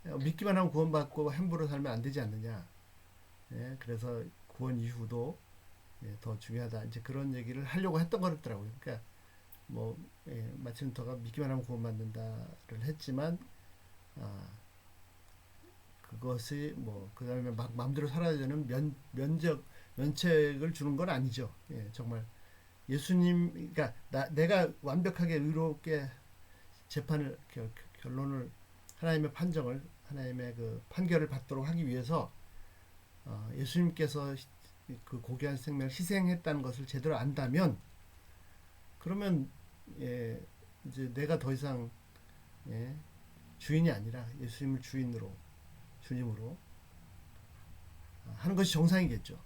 믿기만 하면 구원받고 함부로 살면 안 되지 않느냐. 그래서 구원 이후도 더 중요하다. 이제 그런 얘기를 하려고 했던 거였더라고요. 그러니까 뭐 마틴 루터가 믿기만 하면 구원받는다를 했지만 그것이 뭐 그다음에 막 마음대로 살아야 되는 면책을 주는 건 아니죠. 정말 예수님, 그러니까 내가 완벽하게 의롭게 결론을 하나님의 판정을 하나님의 그 판결을 받도록 하기 위해서 예수님께서 그 고귀한 생명을 희생했다는 것을 제대로 안다면 그러면 이제 내가 더 이상 주인이 아니라 예수님을 주님으로 하는 것이 정상이겠죠.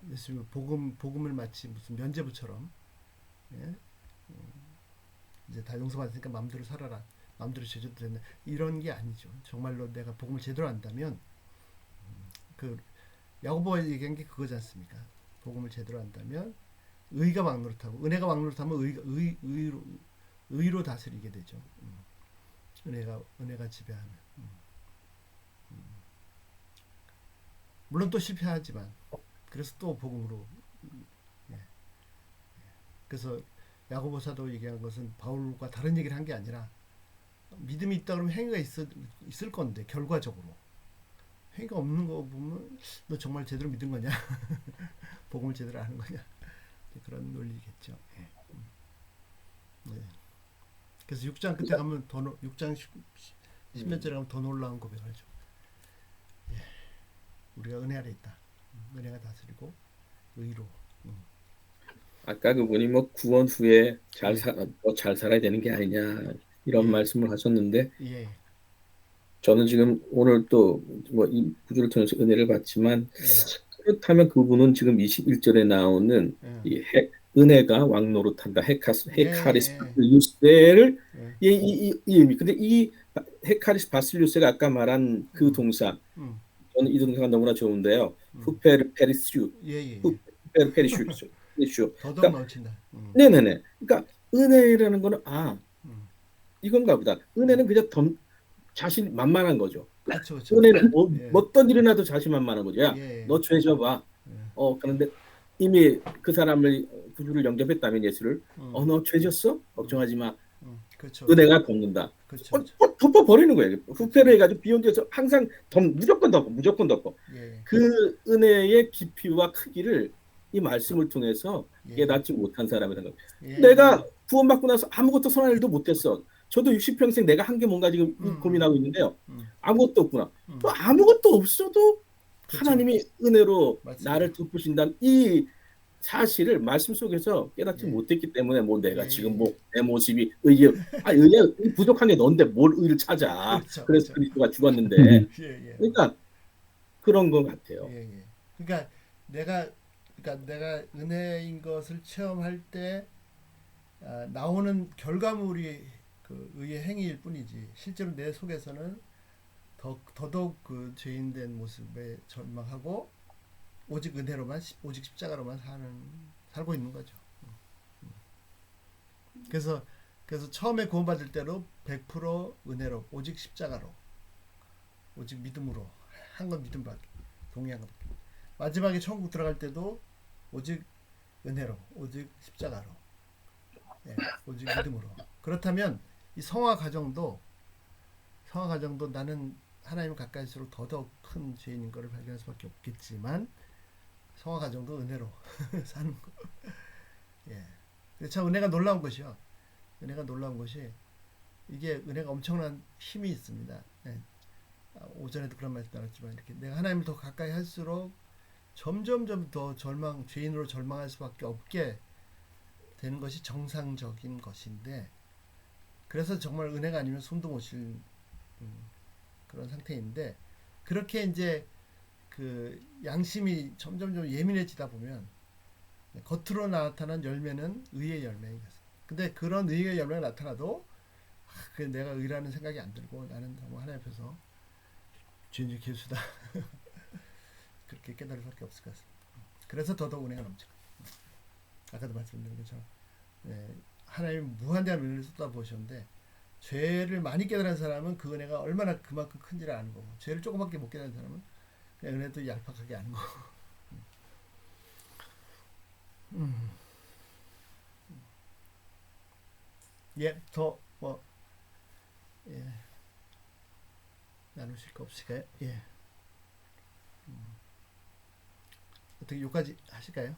예수님 복음을 마치 무슨 면죄부처럼 이제 다 용서받으니까 마음대로 살아라, 마음대로 죄져도 된다, 이런 게 아니죠. 정말로 내가 복음을 제대로 안다면 그 야고보가 얘기한 게 그거지 않습니까? 복음을 제대로 안다면 의가 왕노릇하고 은혜가 왕노릇하면 의로 다스리게 되죠. 은혜가 지배하는. 물론 또 실패하지만 그래서 또 복음으로 그래서 야고보 사도 얘기한 것은 바울과 다른 얘기를 한 게 아니라 믿음이 있다 그러면 행위가 있을 건데 결과적으로 행위가 없는 거 보면 너 정말 제대로 믿은 거냐? 복음을 제대로 아는 거냐? 그런 논리겠죠. 예. 네. 그래서 6장 끝에 가면 6장 10몇 절에 가면 더 놀라운 고백을 하죠. 예. 우리가 은혜 아래 있다. 은혜가 다스리고 의로. 아까 그분이 뭐 구원 후에 잘 살아야 되는 게 아니냐 이런 예. 말씀을 하셨는데 예. 저는 지금 오늘 또 뭐 이 구주를 통해서 은혜를 받지만 예. 그렇다면 그분은 지금 21절에 나오는 예. 이 은혜가 왕노릇한다 헤카리스 예. 바실리우스를 예. 이 의미. 근데 이 헤카리스 바실리우스가 아까 말한 그 동사 저는 이 동사가 너무나 좋은데요. 후페르 페리슈 예. 후페르 페리슈 더더욱 그러니까 넘친다. 네네네. 그러니까 은혜라는 거는 이건가 보다. 은혜는 그냥 자신 만만한 거죠. 그렇죠. 은혜는 예. 어떤 일이 나도 자신만만한 거죠. 야, 예. 너 죄 져봐. 예. 그런데 이미 그 사람을 구주를 영접했다면 예수를 너 죄 졌어? 걱정하지 마. 그렇죠. 은혜가 덮는다. 그렇죠. 덮어 버리는 거예요. 후패를 해가지고 비혼주에서 항상 무조건 덮어. 예. 그 은혜의 깊이와 크기를 이 말씀을 통해서 예. 깨닫지 못한 사람이라는 거예요. 예. 내가 구원받고 나서 아무것도 선한 일도 못했어. 저도 60평생 내가 한 게 뭔가 지금 고민하고 있는데요. 아무것도 없구나. 또 아무것도 없어도 그쵸. 하나님이 은혜로 맞습니다. 나를 덮으신다는 이 사실을 말씀 속에서 깨닫지 예. 못했기 때문에 뭐 내가 예. 지금 뭐 내 모습이 의에 부족한 게 넌데 뭘 의를 찾아. 그렇죠. 그래서 그렇죠. 그리스도가 죽었는데. 예. 그러니까 그런 것 같아요. 예. 그러니까 내가 은혜인 것을 체험할 때 나오는 결과물이 그 의의 행위일 뿐이지 실제로 내 속에서는 더더욱 그 죄인된 모습에 절망하고 오직 은혜로만 오직 십자가로만 살고 있는 거죠. 그래서 처음에 구원받을 때로 100% 은혜로 오직 십자가로 오직 믿음으로 한 건 믿음밖에 동의한 것밖에. 마지막에 천국 들어갈 때도 오직 은혜로 오직 십자가로 오직 믿음으로. 그렇다면 이 성화 과정도 나는 하나님 가까이일수록 더더욱 큰 죄인인 것을 발견할 수밖에 없겠지만 성화 과정도 은혜로 사는 거. 참 은혜가 놀라운 것이요. 은혜가 놀라운 것이 이게 은혜가 엄청난 힘이 있습니다. 오전에도 그런 말씀 나눴지만 이렇게 내가 하나님을 더 가까이 할수록 점점 더 죄인으로 절망할 수밖에 없게 되는 것이 정상적인 것인데 그래서 정말 은혜가 아니면 숨도 못 쉴 그런 상태인데 그렇게 이제 그 양심이 점점 예민해지다 보면 겉으로 나타난 열매는 의의 열매입니다. 근데 그런 의의 열매가 나타나도 내가 의라는 생각이 안 들고 나는 너무 하나님 앞에서 죄인 중 괴수다. 그렇게 깨달을 수밖에 없을 것 같습니다. 그래서 더더욱 은혜가 넘쳐. 아까도 말씀드린 것처럼 하나님 무한대한 은혜를 쏟아부으셨는데 죄를 많이 깨달은 사람은 그 은혜가 얼마나 그만큼 큰지를 아는 거고 죄를 조금밖에 못 깨달은 사람은 그냥 은혜도 얄팍하게 아는 거고. 더 나누실 거 없을까요? 어떻게 여기까지 하실까요?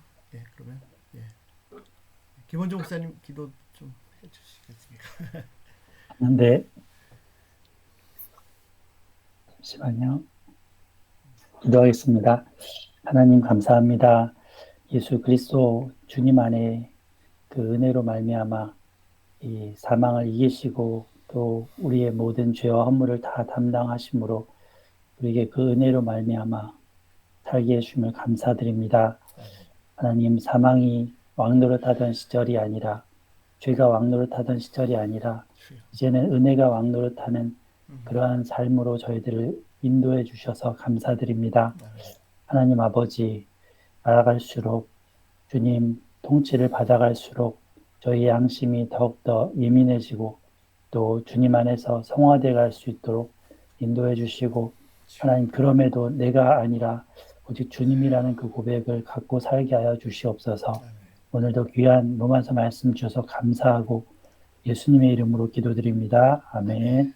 그러면 김원종 목사님 기도 좀 해주시겠습니까? 네. 잠시만요. 기도하겠습니다. 하나님 감사합니다. 예수 그리스도 주님 안에 그 은혜로 말미암아 이 사망을 이기시고 또 우리의 모든 죄와 허물을 다 담당하심으로 우리에게 그 은혜로 말미암아 살게 해주심을 감사드립니다. 하나님 사망이 왕노릇하던 시절이 아니라 죄가 왕노릇하던 시절이 아니라 이제는 은혜가 왕노릇하는 그러한 삶으로 저희들을 인도해 주셔서 감사드립니다. 하나님 아버지 나아갈수록 주님 통치를 받아갈수록 저희 양심이 더욱더 예민해지고 또 주님 안에서 성화되어 갈 수 있도록 인도해 주시고 하나님 그럼에도 내가 아니라 오직 주님이라는 그 고백을 갖고 살게 하여 주시옵소서. 오늘도 귀한 로마서 말씀 주셔서 감사하고 예수님의 이름으로 기도드립니다. 아멘.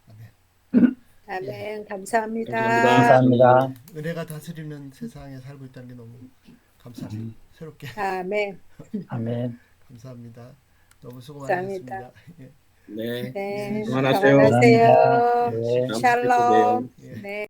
아멘. 아멘. 감사합니다. 감사합니다. 은혜가 다스리는 세상에 살고 있다는 게 너무 감사해요. 새롭게. 아멘. 아멘. 감사합니다. 너무 수고 감사합니다. 많으셨습니다. 예. 네. 네. 그만하세요. 평안하세요. 네. 샬롬. 예. 네.